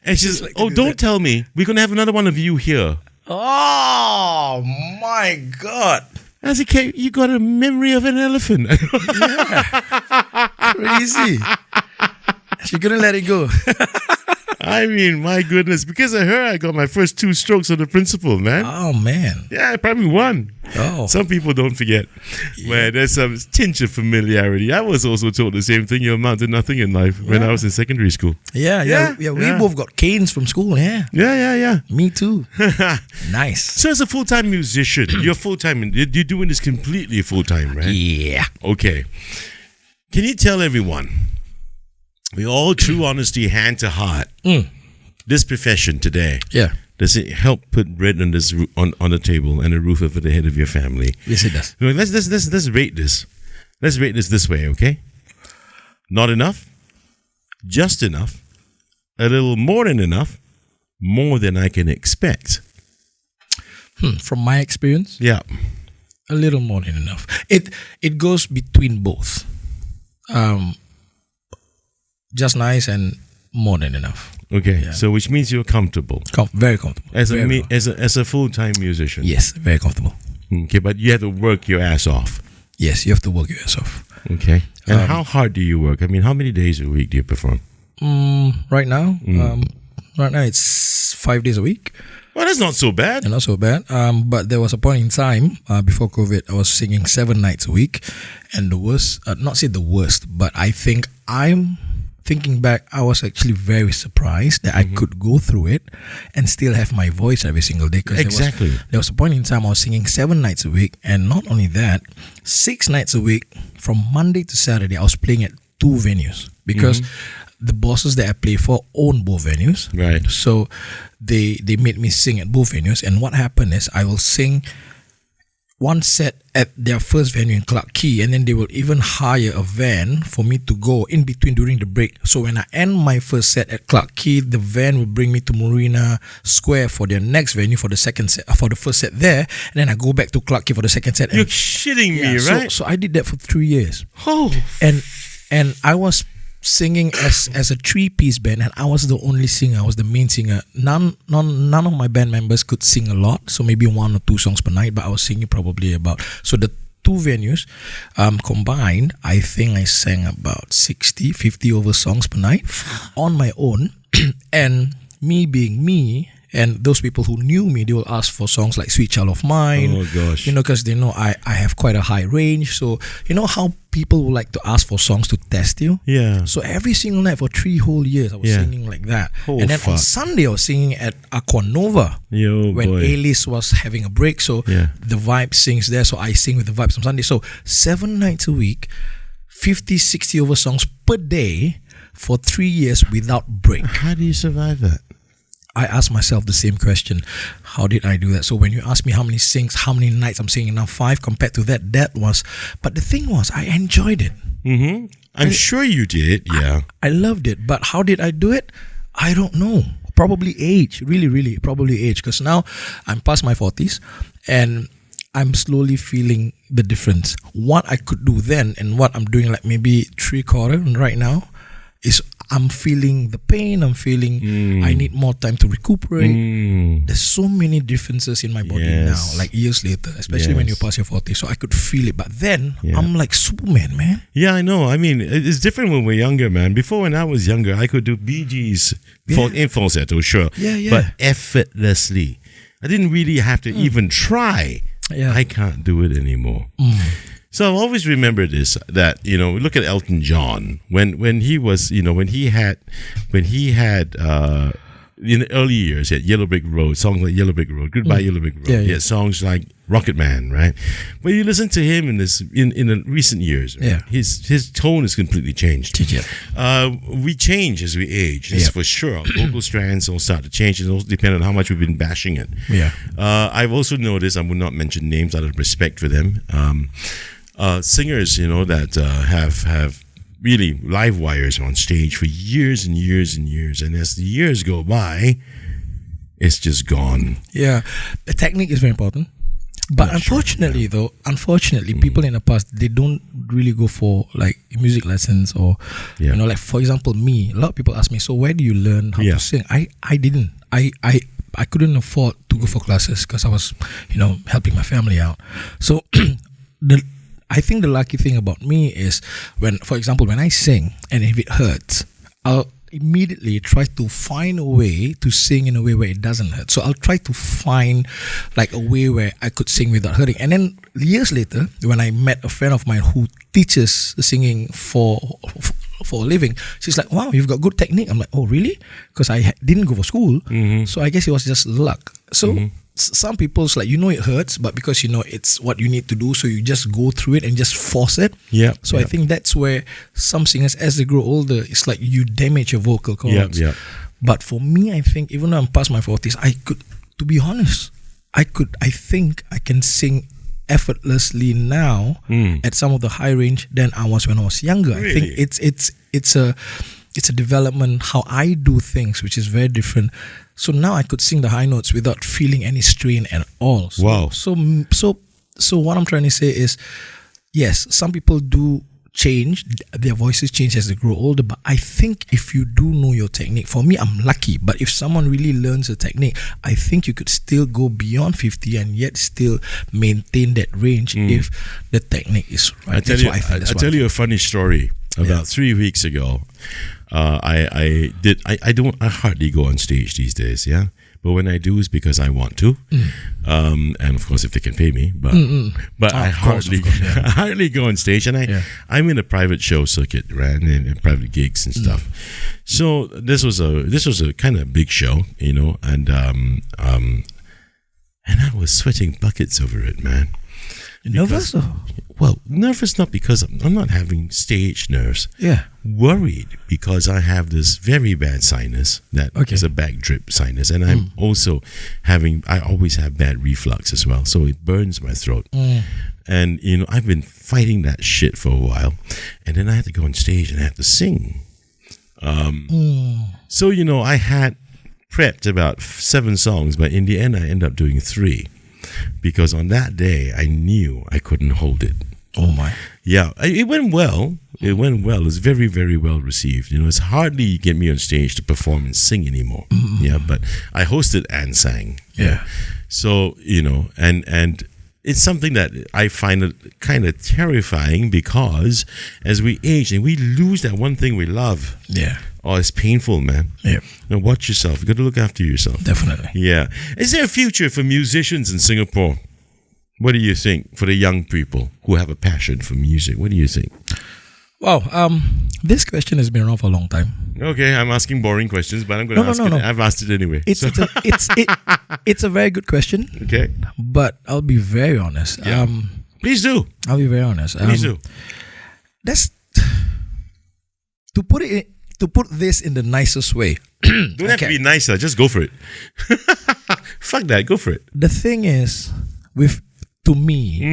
And she's like, don't tell me. We're going to have another one of you here. Oh, my God. I said, okay, you got a memory of an elephant. Yeah. Crazy. She couldn't let it go. I mean, my goodness, because of her, I got my first 2 strokes of the principal, man. Oh, man. Yeah, probably 1. Oh. Some people don't forget. Man, there's some tinge of familiarity. I was also told the same thing. You amount to nothing in life when I was in secondary school. Yeah. We both got canes from school, yeah. Yeah. Me too. Nice. So as a full-time musician, you're full-time. You're doing this completely full-time, right? Yeah. Okay. Can you tell everyone, with all true honesty, hand to heart, this profession today, does it help put bread on this on the table and a roof over the head of your family? Yes, it does. Let's rate this. Let's rate this way, okay? Not enough, just enough, a little more than enough, more than I can expect. From my experience, Yeah. a little more than enough. It goes between both. Just nice and more than enough. Okay, so which means you're comfortable Very comfortable. as a full-time musician. Yes, very comfortable. Okay, but you have to work your ass off. Yes, you have to work your ass off. Okay, and how hard do you work? I mean, how many days a week do you perform? Right now, it's 5 days a week. Well, that's not so bad. And not so bad. But there was a point in time before COVID, I was singing 7 nights a week, and the worst, not say the worst, but I think thinking back, I was actually very surprised that I could go through it and still have my voice every single day. Exactly. There was a point in time I was singing 7 nights a week, and not only that, 6 nights a week from Monday to Saturday, I was playing at 2 venues because the bosses that I play for own both venues. Right. So they made me sing at both venues, and what happened is I will sing one set at their first venue in Clarke Quay, and then they will even hire a van for me to go in between during the break. So when I end my first set at Clarke Quay, the van will bring me to Marina Square for their next venue for the second set, for the first set there, and then I go back to Clarke Quay for the second set. You're shitting me, right? So I did that for 3 years. Oh, and I was singing as a 3-piece band, and I was the only singer. I was the main singer. None of my band members could sing a lot, so maybe 1 or 2 songs per night, but I was singing probably about, so the 2 venues combined, I think I sang about 50 over songs per night on my own. And me being me, and those people who knew me, they will ask for songs like Sweet Child of Mine. Oh gosh. Because they know I have quite a high range. So you know how people would like to ask for songs to test you? Yeah. So every single night for 3 whole years, I was singing like that. And then on Sunday, I was singing at Aquanova when A-List was having a break. So the Vibe sings there. So I sing with the Vibes on Sunday. So 7 nights a week, 50, 60 over songs per day for 3 years without break. How do you survive that? I asked myself the same question. How did I do that? So when you ask me how many nights I'm singing now, 5 compared to that was, but the thing was, I enjoyed it. I'm sure you did, yeah. I loved it, but how did I do it? I don't know. Probably age, really, probably age. Because now I'm past my 40s and I'm slowly feeling the difference. What I could do then and what I'm doing like maybe 3/4 right now is I'm feeling the pain. I'm feeling I need more time to recuperate. There's so many differences in my body now, like years later, especially when you pass your 40s. So I could feel it. But then I'm like Superman, man. Yeah, I know. I mean, it's different when we're younger, man. Before, when I was younger, I could do Bee Gees in falsetto, sure. But effortlessly. I didn't really have to even try. I can't do it anymore. So I've always remembered this, that, look at Elton John when he was, when he had in the early years, he had Yellow Brick Road, songs like Yellow Brick Road, Goodbye Yellow Brick Road. He had songs like Rocket Man, right? But you listen to him in the recent years, right? His tone has completely changed. We change as we age, that's for sure. Our vocal strands will start to change. It also depends on how much we've been bashing it. I've also noticed, I will not mention names out of respect for them, singers, that have really live wires on stage for years and years and years, and as the years go by, it's just gone. The technique is very important, but unfortunately, people in the past, they don't really go for like music lessons or like, for example, me, a lot of people ask me, so where do you learn how to sing? I didn't. I couldn't afford to go for classes because I was helping my family out. So I think the lucky thing about me is when, for example, when I sing and if it hurts, immediately try to find a way to sing in a way where it doesn't hurt. So I'll try to find like a way where I could sing without hurting. And then years later, when I met a friend of mine who teaches singing for a living, she's like, wow, you've got good technique. I'm like, oh, really? Because I didn't go for school. So I guess it was just luck. So some people's like, it hurts, but because it's what you need to do, so you just go through it and just force it. So I think that's where some singers, as they grow older, it's like you damage your vocal cords. But for me, I think even though I'm past my 40s, I could, to be honest, I think I can sing effortlessly now at some of the high range than I was when I was younger. Really? I think it's a development how I do things, which is very different. So now I could sing the high notes without feeling any strain at all. So, Wow. So what I'm trying to say is, yes, some people do change, their voices change as they grow older, but I think if you do know your technique, for me, I'm lucky, but if someone really learns a technique, I think you could still go beyond 50 and yet still maintain that range if the technique is right. I tell you a funny story. About 3 weeks ago, I hardly go on stage these days, but when I do, it's because I want to, and of course, if they can pay me. But I hardly go on stage, and I'm in a private show circuit, right, and private gigs and stuff. So this was a kind of big show, and I was sweating buckets over it, man. Nervous? Well, nervous not because I'm not having stage nerves. Worried because I have this very bad sinus that is a back drip sinus, and I'm also I always have bad reflux as well, so it burns my throat. And I've been fighting that shit for a while, and then I had to go on stage and I had to sing. So I had prepped about 7 songs, but in the end I ended up doing 3. Because on that day, I knew I couldn't hold it. Oh my! Yeah, it went well. It went well. It was very, very well received. It's hardly you get me on stage to perform and sing anymore. But I hosted and sang. So and it's something that I find it kind of terrifying because as we age and we lose that one thing we love. Oh, it's painful, man. Now watch yourself. You got to look after yourself. Definitely. Is there a future for musicians in Singapore? What do you think for the young people who have a passion for music? What do you think? Wow, this question has been around for a long time. Okay, I'm asking boring questions, but I'm going to ask it. I've asked it anyway. It's a very good question. Okay, but I'll be very honest. Please do. I'll be very honest. Please do. That's to put this in the nicest way. Don't have to be nicer. Just go for it. Fuck that. Go for it. The thing is, to me,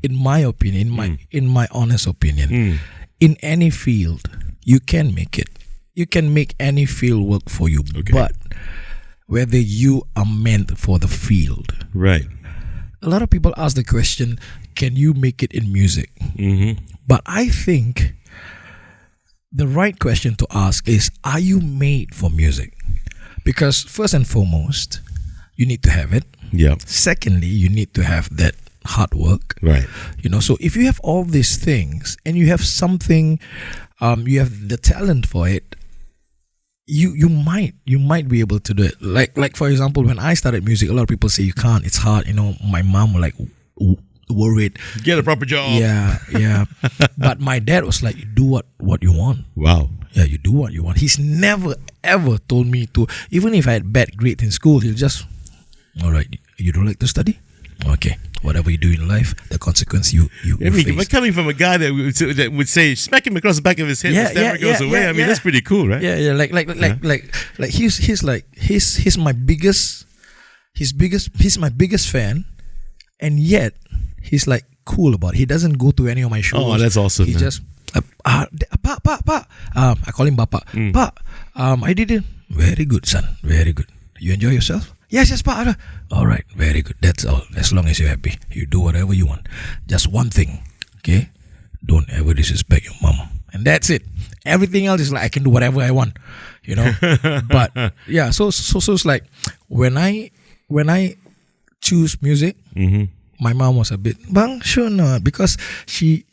in my opinion, in my honest opinion, in any field, you can make it. You can make any field work for you, but whether you are meant for the field. Right. A lot of people ask the question, can you make it in music? But I think the right question to ask is, are you made for music? Because first and foremost, you need to have it. Secondly, you need to have that hard work. Right. So if you have all these things and you have something, you have the talent for it, you might be able to do it. Like for example, when I started music, a lot of people say you can't, it's hard. My mom was like worried. Get a proper job. Yeah. But my dad was like, do what you want. Wow. Yeah, you do what you want. He's never ever told me to, even if I had bad grades in school, he'll just, all right, you don't like to study? Okay, whatever you do in life, the consequence you face. But coming from a guy that would say, smack him across the back of his head, the stammer goes away. I mean, that's pretty cool, right? Yeah. Like he's my biggest fan, and yet he's like cool about it. He doesn't go to any of my shows. Oh, that's awesome. He just Pa. I call him Bapa. Pa, I did it. Very good, son. Very good. You enjoy yourself? Yes, Pa. All right, very good. That's all. As long as you're happy, you do whatever you want. Just one thing, okay? Don't ever disrespect your mom, and that's it. Everything else is like I can do whatever I want, But yeah, so it's like when I choose music, my mom was a bit, bang, sure not, because she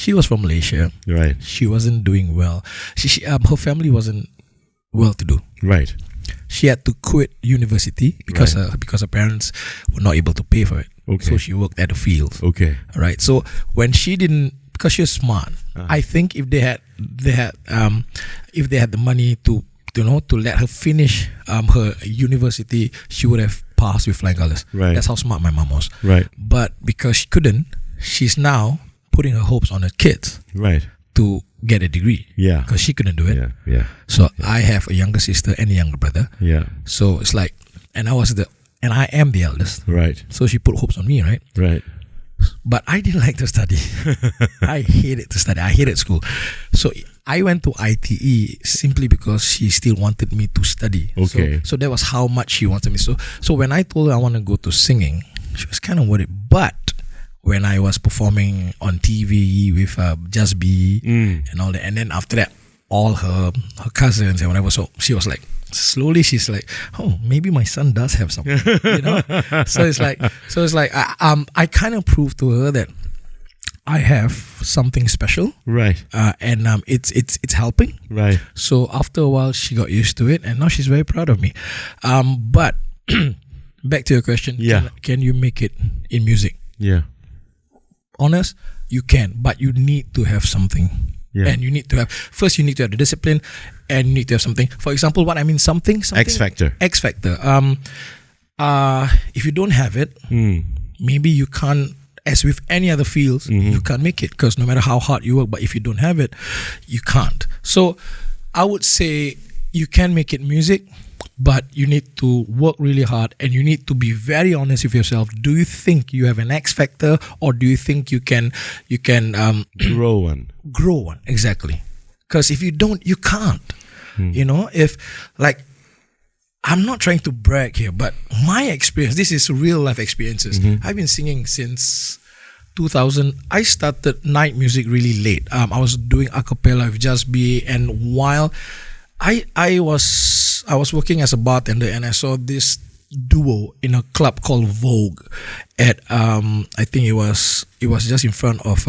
was from Malaysia. Right. She wasn't doing well. Her family wasn't well-to-do. Right. She had to quit university because her parents were not able to pay for it. Okay. So she worked at the fields. Okay. Right. So when she didn't, because she was smart, I think if they had the money to let her finish her university, she would have passed with flying colors. Right. That's how smart my mom was. Right. But because she couldn't, she's now putting her hopes on her kids. Right. To get a degree. Yeah. Because she couldn't do it. Yeah. Yeah. So I have a younger sister and a younger brother. Yeah. So it's like, and I am the eldest. Right. So she put hopes on me, right? Right. But I didn't like to study. I hated to study. I hated school. So I went to ITE simply because she still wanted me to study. Okay. So that was how much she wanted me. So when I told her I want to go to singing, she was kind of worried. But when I was performing on TV with Just Be and all that, and then after that, all her cousins and whatever, so she was like, slowly she's like, oh, maybe my son does have something, So it's like I kind of proved to her that I have something special, right? And it's helping, right? So after a while, she got used to it, and now she's very proud of me. But back to your question, can you make it in music? Yeah. Honest, you can, but you need to have something. Yeah. And you need to have the discipline, and you need to have something. For example, what I mean something X factor. If you don't have it, maybe you can't, as with any other fields, you can't make it, because no matter how hard you work, but if you don't have it, you can't. So I would say you can make it music, but you need to work really hard, and you need to be very honest with yourself. Do you think you have an X factor, or do you think you can grow one? Grow one, exactly. Because if you don't, you can't. If, like, I'm not trying to brag here, but my experience, this is real life experiences. I've been singing since 2000. I started night music really late. I was doing a cappella with Just Be, and while I was working as a bartender, and I saw this duo in a club called Vogue at I think it was just in front of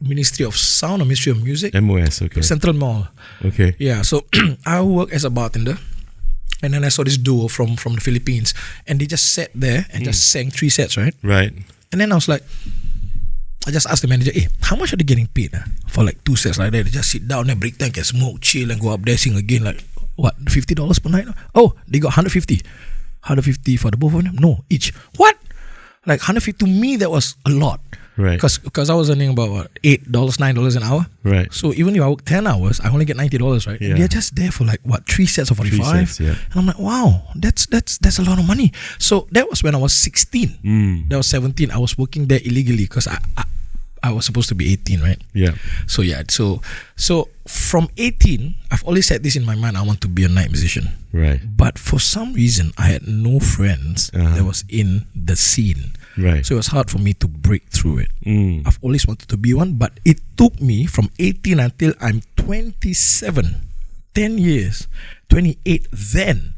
Ministry of Sound or Ministry of Music. MOS, okay. Central Mall. Okay. Yeah, so I work as a bartender, and then I saw this duo from the Philippines, and they just sat there and just sang 3 sets, right? Right. And then I was like, I just asked the manager, hey, how much are they getting paid for like 2 sets like that? They just sit down there, break time, can smoke, chill, and go up there, sing again. Like, what, $50 per night? Oh, they got $150 for the both of them? No, each. What? Like 150 to me, that was a lot. Right. Because I was earning about what, $8, $9 an hour. Right. So even if I work 10 hours, I only get $90, right? Yeah. And they're just there for like what, 3 sets of 45. 3 sets, yeah. And I'm like, wow, that's a lot of money. So that was when I was 16. That was 17. I was working there illegally because I was supposed to be 18, right? Yeah. So yeah, so from 18, I've always had this in my mind, I want to be a night musician. Right. But for some reason, I had no friends that was in the scene. Right. So it was hard for me to break through it. I've always wanted to be one, but it took me from 18 until I'm 27, 10 years, 28. Then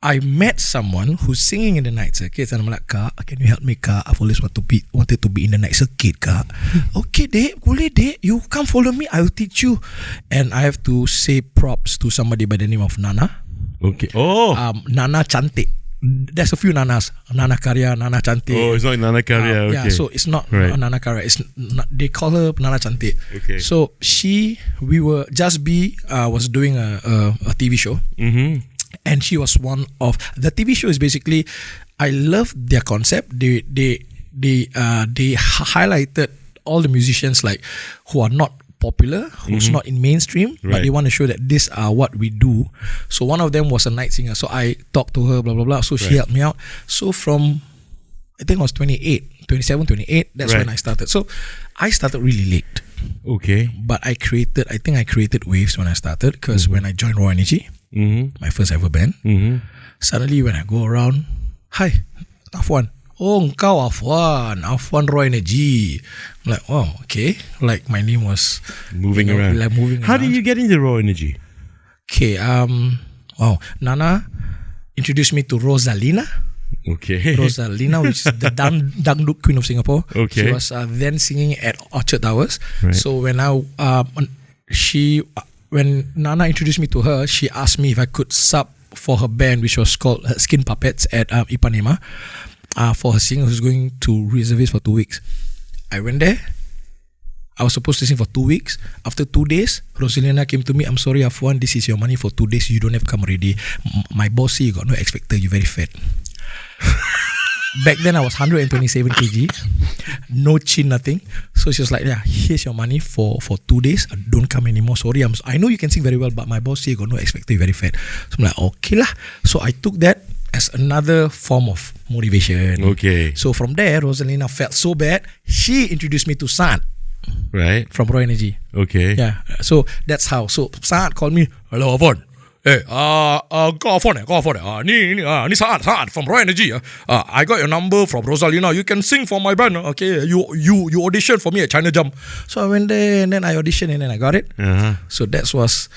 I met someone who's singing in the night circuits, and I'm like, Kak, can you help me, Kak? I've always wanted to be in the night circuit, Kak. Okay, Dek, boleh, Dek. You come follow me, I'll teach you. And I have to say props to somebody by the name of Nana. Okay. Oh. Nana Cantik. There's a few Nanas. Nana Karya, Nana Cantik. Oh, it's not Nana Karya. Okay. Yeah, so it's not Nana Karya. It's they call her Nana Cantik. Okay. So Just Be was doing a TV show. And she was one of the TV show. Is basically, I love their concept. They highlighted all the musicians like who are not popular, who's not in mainstream, but they want to show that these are what we do. So one of them was a night singer. So I talked to her, blah blah blah. So she helped me out. So from, I think I was 27, 28. That's when I started. So I started really late. Okay. But I think I created waves when I started, because when I joined Raw Energy, my first ever band, suddenly when I go around, hi, Afwan. Oh, engkau Afwan Raw Energy. I'm like, oh, okay. Like my name was moving around. Like moving How around. did you get into Raw Energy? Okay, Nana introduced me to Rosalina. Okay. Rosalina, which is the dangdut queen of Singapore. Okay. She was then singing at Orchard Towers. Right. So when when Nana introduced me to her, she asked me if I could sub for her band, which was called Skin Puppets at Ipanema, for her singer who's going to reservice for 2 weeks. I went there. I was supposed to sing for 2 weeks. After 2 days, Rosalina came to me. I'm sorry, Afwan, this is your money for 2 days. You don't have to come already. My boss said you got no X Factor. You're very fat. Back then, I was 127 kg. No chin, nothing. So she was like, yeah, here's your money for 2 days. Don't come anymore. Sorry, I know you can sing very well, but my boss said you got no X Factor. You're very fat. So I'm like, okay lah. So I took that as another form of motivation. Okay. So from there, Rosalina felt so bad. She introduced me to Saad. Right. From Raw Energy. Okay. Yeah. So that's how. So Saad called me, hello Afwan. Hey, go Afwan. Ni Saad from Raw Energy. I got your number from Rosalina. You can sing for my band. Okay. You audition for me at China Jump. So I went there and then I auditioned and then I got it. So that was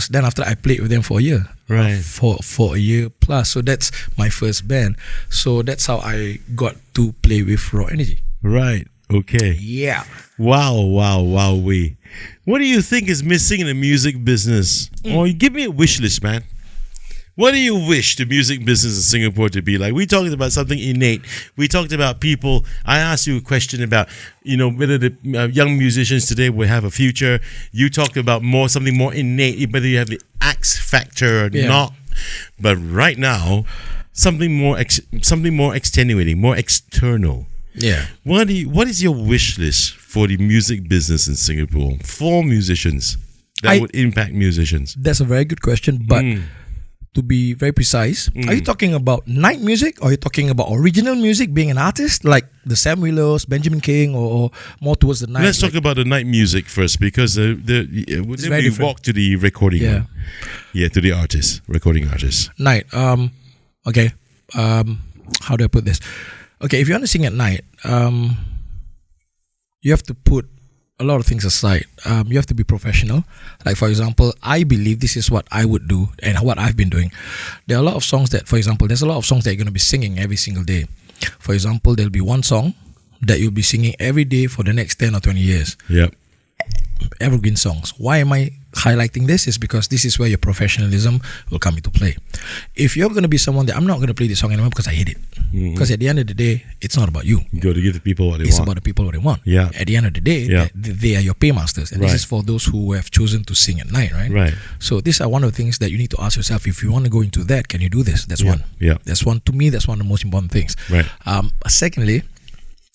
then after I played with them for a year. Right. For a year plus. So that's my first band. So that's how I got to play with Raw Energy. Right. Okay. Yeah. Wow. What do you think is missing in the music business? Or give me a wish list, man. What do you wish the music business in Singapore to be like? We talked about something innate. We talked about people. I asked you a question about, whether the young musicians today will have a future. You talked about something more innate, whether you have the X factor or not. But right now, something more extenuating, more external. Yeah. What is your wish list for the music business in Singapore for musicians that would impact musicians? That's a very good question, but to be very precise, are you talking about night music or are you talking about original music, being an artist like the Sam Willows, Benjamin King, or more towards the night? Let's talk about the night music first, because then we walk to the recording room. Yeah, to the recording artist. Night. Okay. How do I put this? Okay, if you want to sing at night, you have to put a lot of things aside. You have to be professional. Like, for example, I believe this is what I would do and what I've been doing. There are a lot of songs that, for example, there's a lot of songs that you're going to be singing every single day. For example, there'll be one song that you'll be singing every day for the next 10 or 20 years. Yep. Evergreen songs. Why am I highlighting this? Is because this is where your professionalism will come into play. If you're going to be someone that I'm not going to play this song anymore because I hate it. Because at the end of the day, it's not about you. You got to give the people what they want. It's about the people what they want. Yeah. At the end of the day, they are your paymasters. And this is for those who have chosen to sing at night, right? Right. So these are one of the things that you need to ask yourself. If you want to go into that, can you do this? That's one. Yeah. That's one. To me, that's one of the most important things. Right. Secondly,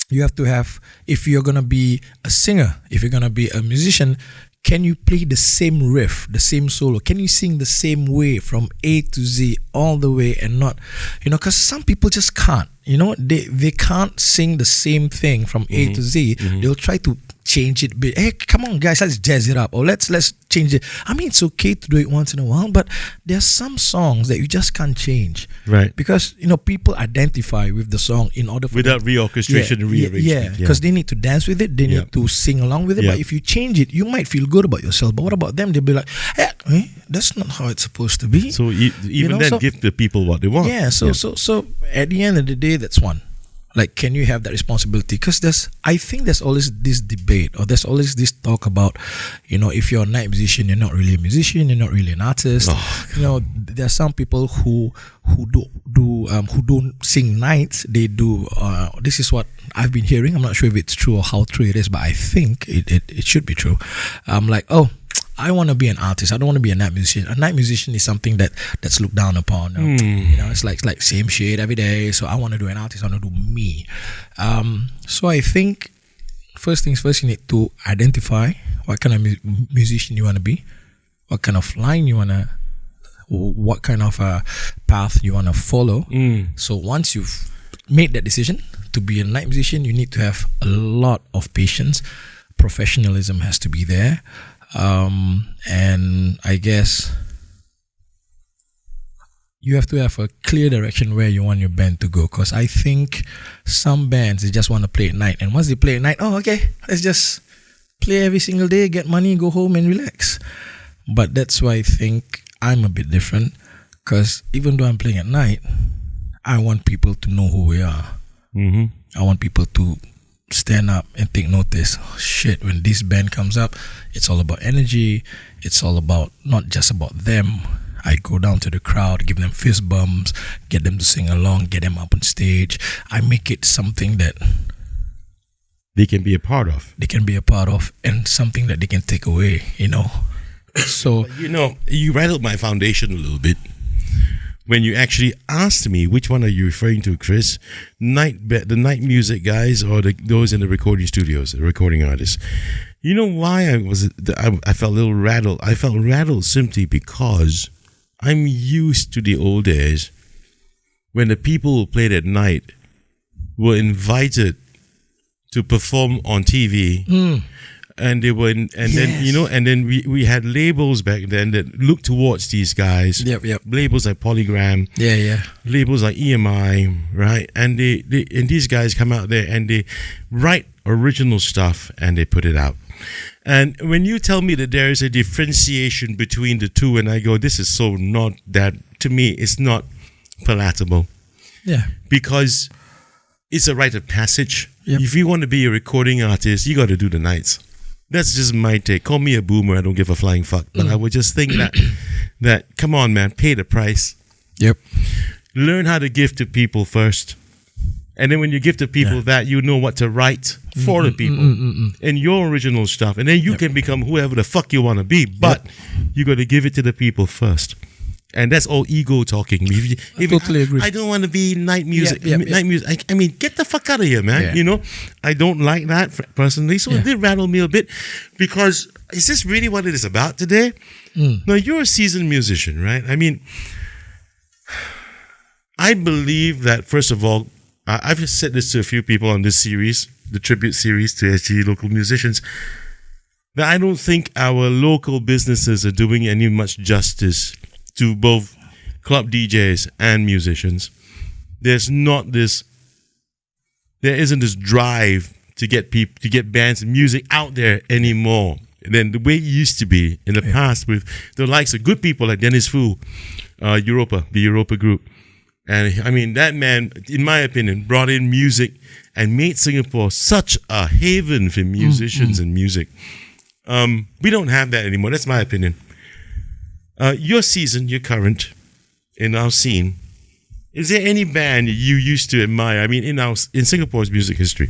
you have to have, if you're going to be a singer, if you're going to be a musician, can you play the same riff, the same solo? Can you sing the same way from A to Z all the way and not, because some people just can't, they can't sing the same thing from A to Z. They'll try to change it a bit. Hey, come on guys, let's jazz it up, or let's change it. I mean, it's okay to do it once in a while, but there are some songs that you just can't change. Right. Because, people identify with the song in order for without reorchestration and rearrangement. Yeah, because they need to dance with it, they need to sing along with it. But if you change it, you might feel good about yourself. But what about them? They'll be like, hey, that's not how it's supposed to be. So even then, give the people what they want. Yeah, so at the end of the day, that's one. Like, can you have that responsibility? Because I think there's always this debate, or there's always this talk about, if you're a night musician, you're not really a musician, you're not really an artist. There are some people who don't sing nights. They do. This is what I've been hearing. I'm not sure if it's true or how true it is, but I think it should be true. I'm like, I want to be an artist. I don't want to be a night musician. A night musician is something that's looked down upon. It's like same shit every day. So I want to do an artist. I want to do me. So I think first things first, you need to identify what kind of musician you want to be, what kind of line you want to, what kind of path you want to follow. So once you've made that decision to be a night musician, you need to have a lot of patience. Professionalism has to be there. And I guess you have to have a clear direction where you want your band to go, because I think some bands, they just want to play at night, and once they play at night, okay, let's just play every single day, get money, go home and relax. But that's why I think I'm a bit different, because even though I'm playing at night, I want people to know who we are. I want people to stand up and take notice. Oh, shit, when this band comes up, it's all about energy. It's all about, not just about them. I go down to the crowd, give them fist bumps, get them to sing along, get them up on stage. I make it something that they can be a part of. They can be a part of, and something that they can take away, you know. So, you know, you rattled my foundation a little bit when you actually asked me, which one are you referring to, Chris? The night music guys, or those in the recording studios, the recording artists? You know why I felt a little rattled? I felt rattled simply because I'm used to the old days when the people who played at night were invited to perform on TV. And they were, then you know, and then we had labels back then that looked towards these guys. Yep. Labels like Polygram. Yeah. Labels like EMI, right? And and these guys come out there and they write original stuff and they put it out. And when you tell me that there is a differentiation between the two, and I go, this is so not that, to me, it's not palatable. Yeah. Because it's a rite of passage. Yep. If you want to be a recording artist, you got to do the nights. That's just my take. Call me a boomer. I don't give a flying fuck. But I would just think that come on, man, pay the price. Yep. Learn how to give to people first. And then when you give to people that, you know what to write for the people and your original stuff. And then you can become whoever the fuck you want to be. But you got to give it to the people first. And that's all ego talking. I totally agree. I don't want to be night music. Night music. I mean, get the fuck out of here, man. Yeah. You know, I don't like that personally. So it did rattle me a bit, because is this really what it is about today? Now, you're a seasoned musician, right? I mean, I believe that, first of all, I've just said this to a few people on this series, the tribute series to SG local musicians, that I don't think our local businesses are doing any much justice to both club DJs and musicians. There isn't this drive to get bands and music out there anymore than the way it used to be in the past, with the likes of good people like Dennis Fu, the Europa group. And I mean, that man, in my opinion, brought in music and made Singapore such a haven for musicians and music. We don't have that anymore. That's my opinion. You're seasoned, you're current in our scene. Is there any band you used to admire? I mean, in Singapore's music history,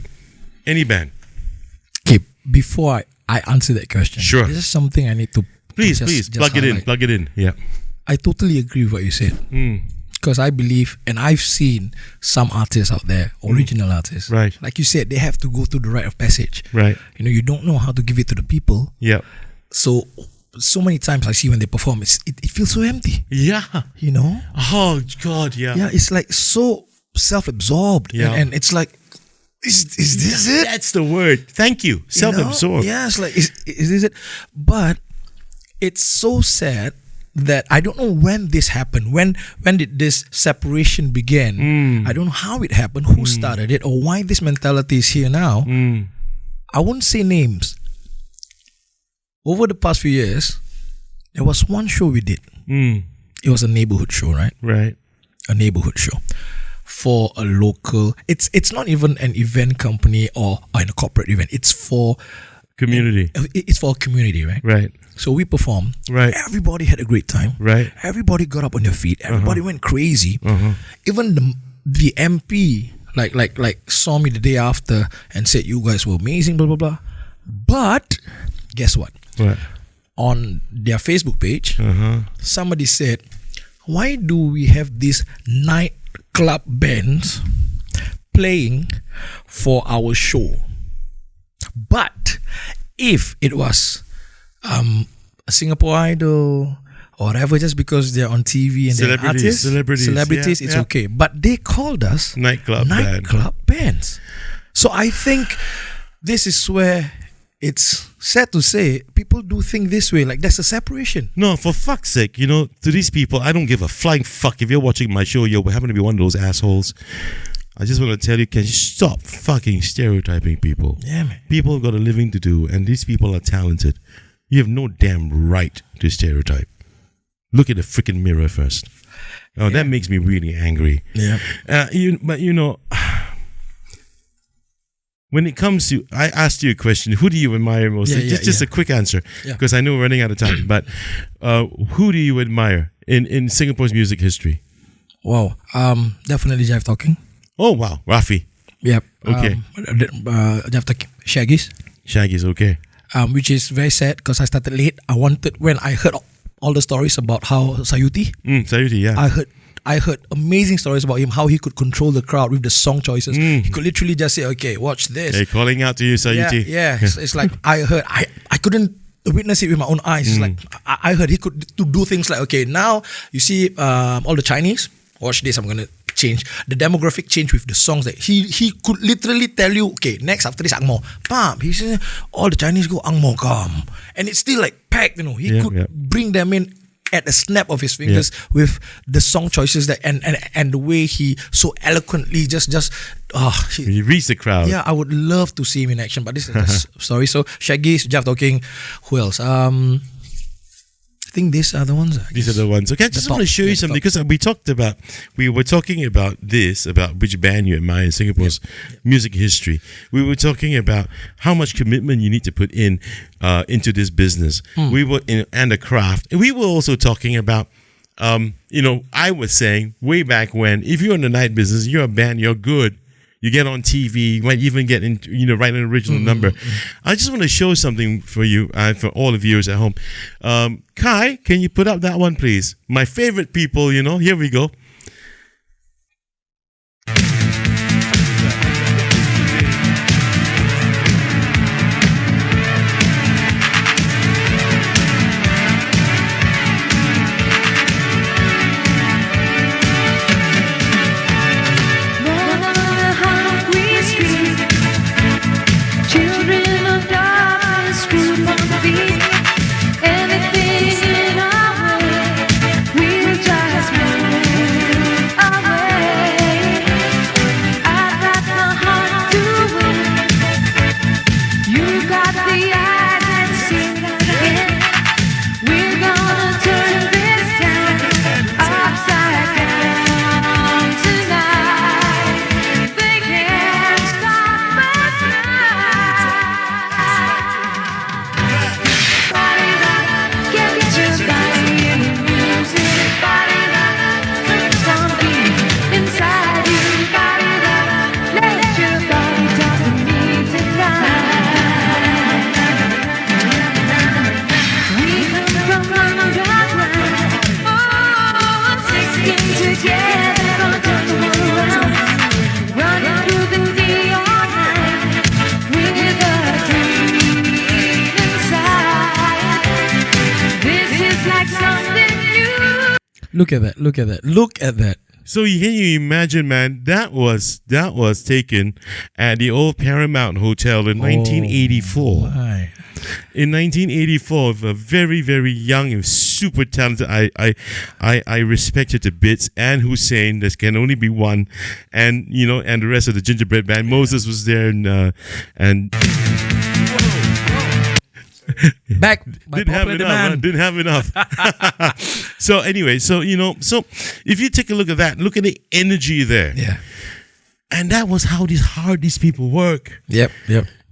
any band? Okay, before I answer that question, sure, this is something I need to please plug it in. Yeah, I totally agree with what you said. Because I believe, and I've seen some artists out there, original artists, right? Like you said, they have to go through the rite of passage, right? You know, you don't know how to give it to the people. Yeah. So many times I see when they perform, it feels so empty. Yeah. You know? Oh, God, yeah. Yeah, it's like so self-absorbed. Yeah. And it's like, is this it? That's the word. Thank you. Self-absorbed. You know? Yeah, it's like, is this it? But it's so sad that I don't know when this happened. When did this separation begin? I don't know how it happened, who started it, or why this mentality is here now. I won't say names. Over the past few years, there was one show we did. It was a neighborhood show, right? Right. A neighborhood show for a local. It's not even an event company or a corporate event. It's for community. It's for a community, right? Right. So we performed. Right. Everybody had a great time. Right. Everybody got up on their feet. Everybody went crazy. Even the MP like saw me the day after and said, "You guys were amazing." Blah blah blah. But guess what? What? On their Facebook page, somebody said, "Why do we have these nightclub bands playing for our show? But if it was a Singapore Idol or whatever, just because they're on TV and they're artists, celebrities, it's okay. But they called us nightclub bands." So I think this is where it's sad to say people do think this way, like there's a separation. No, for fuck's sake, you know, to these people, I don't give a flying fuck if you're watching my show. You happen to be one of those assholes. I just want to tell you, can you stop fucking stereotyping people? Yeah, man. People got a living to do, and these people are talented. You have no damn right to stereotype. Look at the freaking mirror first. Oh, that makes me really angry. Yeah. But you know, when it comes to, I asked you a question, who do you admire most? Just a quick answer, because I know we're running out of time. But who do you admire in Singapore's music history? Wow, definitely Jive Talking. Oh wow, Rafi. Yep. Okay. Jive Talking. Shaggy's okay. Which is very sad because I started late. When I heard all the stories about how Sayuti. Sayuti, yeah. I heard amazing stories about him, how he could control the crowd with the song choices. He could literally just say, okay, watch this. Hey, calling out to you, Sayuti. Yeah. It's like I heard, I couldn't witness it with my own eyes. It's like I heard he could do things like, okay, now you see all the Chinese, watch this, I'm going to change the demographic change with the songs that he could literally tell you, okay, next after this Angmo, bam, he said all the Chinese go Angmo come, and it's still like packed, he could bring them in at a snap of his fingers with the song choices that and the way he so eloquently he reached the crowd. Yeah, I would love to see him in action, but this is just story. So Shaggy, Jive Talking, who else? I think these are the ones. These are the ones. Okay, I just want to show you something because we were talking about which band you admire in Singapore's music history. We were talking about how much commitment you need to put into this business. We were and the craft. And we were also talking about, I was saying way back when, if you're in the night business, you're a band, you're good. You get on TV, you might even get in, write an original number. I just want to show something for you, for all the viewers at home. Kai, can you put up that one, please? My favorite people, here we go. Look at that. So can you imagine, man? That was taken at the old Paramount Hotel in 1984. My. In 1984, with a very, very young and super talented, I respect it to bits, and Hussein. There can only be one, and and the rest of the Gingerbread Band. Moses was there, and. Back didn't have enough. So anyway, so if you take a look at that, look at the energy there. Yeah. And that was how hard these people work. Yep.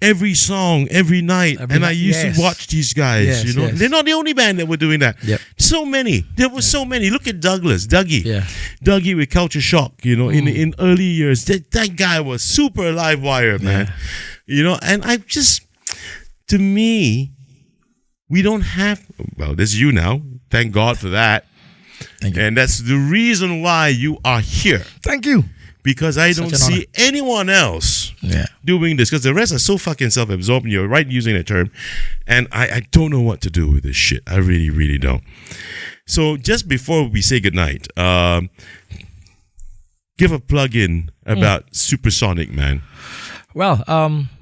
Every song, every night. I used to watch these guys, Yes. They're not the only band that were doing that. Yep. So many. There were so many. Look at Dougie. Yeah. Dougie with Culture Shock, in early years. That guy was super Livewire, man. Yeah. And to me, we don't have, there's you now. Thank God for that. Thank you. And that's the reason why you are here. Thank you. Because I don't see anyone else doing this. Because the rest are so fucking self-absorbed. You're right using that term. And I don't know what to do with this shit. I really, really don't. So just before we say goodnight, give a plug-in about Supersonic, man. Well,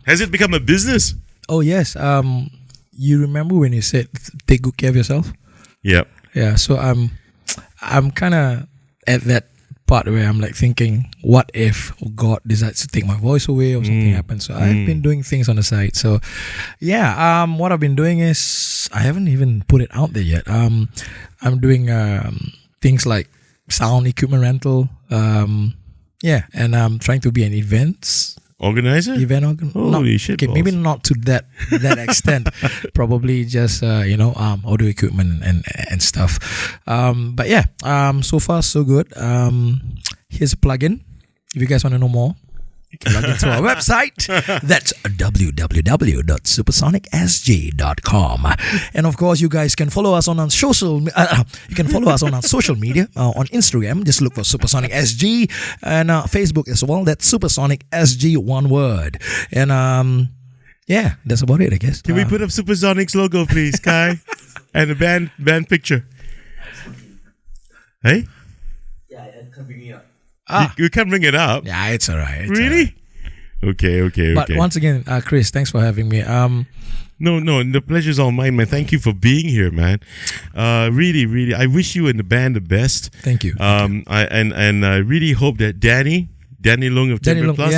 has it become a business? Oh, yes. You remember when you said take good care of yourself? Yep. Yeah. So I'm kind of at that part where I'm like thinking, what if God decides to take my voice away or something happens? So I've been doing things on the side. So yeah, what I've been doing is I haven't even put it out there yet. I'm doing things like sound equipment rental. And I'm trying to be an events Organizer? Holy shit Okay, balls. maybe not to that extent. Probably just audio equipment and stuff. But yeah, so far so good. Here's a plugin. If you guys want to know more, you can log into our website. That's www.supersonicsg.com. And of course, you guys can follow us on social. You can follow us on our social media on Instagram. Just look for Supersonic SG, and Facebook as well. That's Supersonic SG, one word. And yeah, that's about it, I guess. Can we put up Supersonic's logo, please, Kai? And the band picture. Hey? Yeah, I can't bring it up. You can't bring it up. Yeah, it's alright. Really? Okay. But once again, Chris, thanks for having me. No, the pleasure's all mine, man. Thank you for being here, man. Really, I wish you and the band the best. Thank you. I really hope that Danny Long of Timber Plus,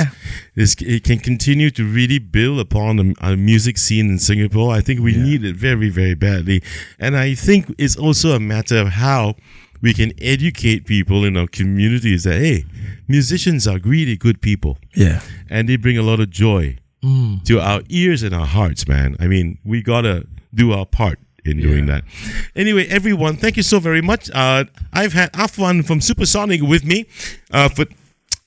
he can continue to really build upon the music scene in Singapore. I think we need it very, very badly. And I think it's also a matter of how we can educate people in our communities that, hey, musicians are really good people. Yeah. And they bring a lot of joy to our ears and our hearts, man. I mean, we got to do our part in doing that. Anyway, everyone, thank you so very much. I've had Afwan from Supersonic with me for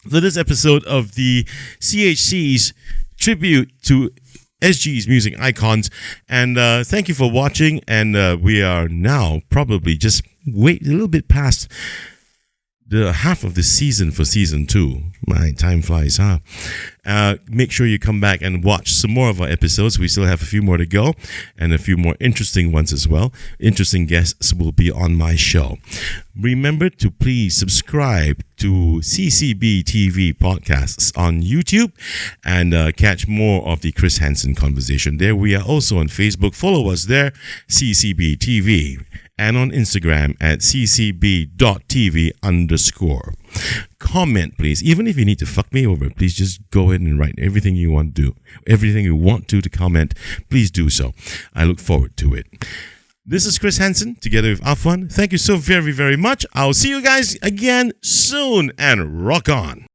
this episode of the CHC's tribute to SG's music icons. And thank you for watching. And we are now probably just wait a little bit past the half of the season for season 2. My time flies, huh? Make sure you come back and watch some more of our episodes. We still have a few more to go, and a few more interesting ones as well. Interesting guests will be on my show. Remember to please subscribe to CCBTV podcasts on YouTube and catch more of the Chris Hansen conversation there. We are also on Facebook. Follow us there, CCBTV. And on Instagram at ccb.tv_. Comment, please. Even if you need to fuck me over, please just go ahead and write everything you want to do. Everything you want to comment, please do so. I look forward to it. This is Chris Hansen, together with Afwan. Thank you so very, very much. I'll see you guys again soon, and rock on.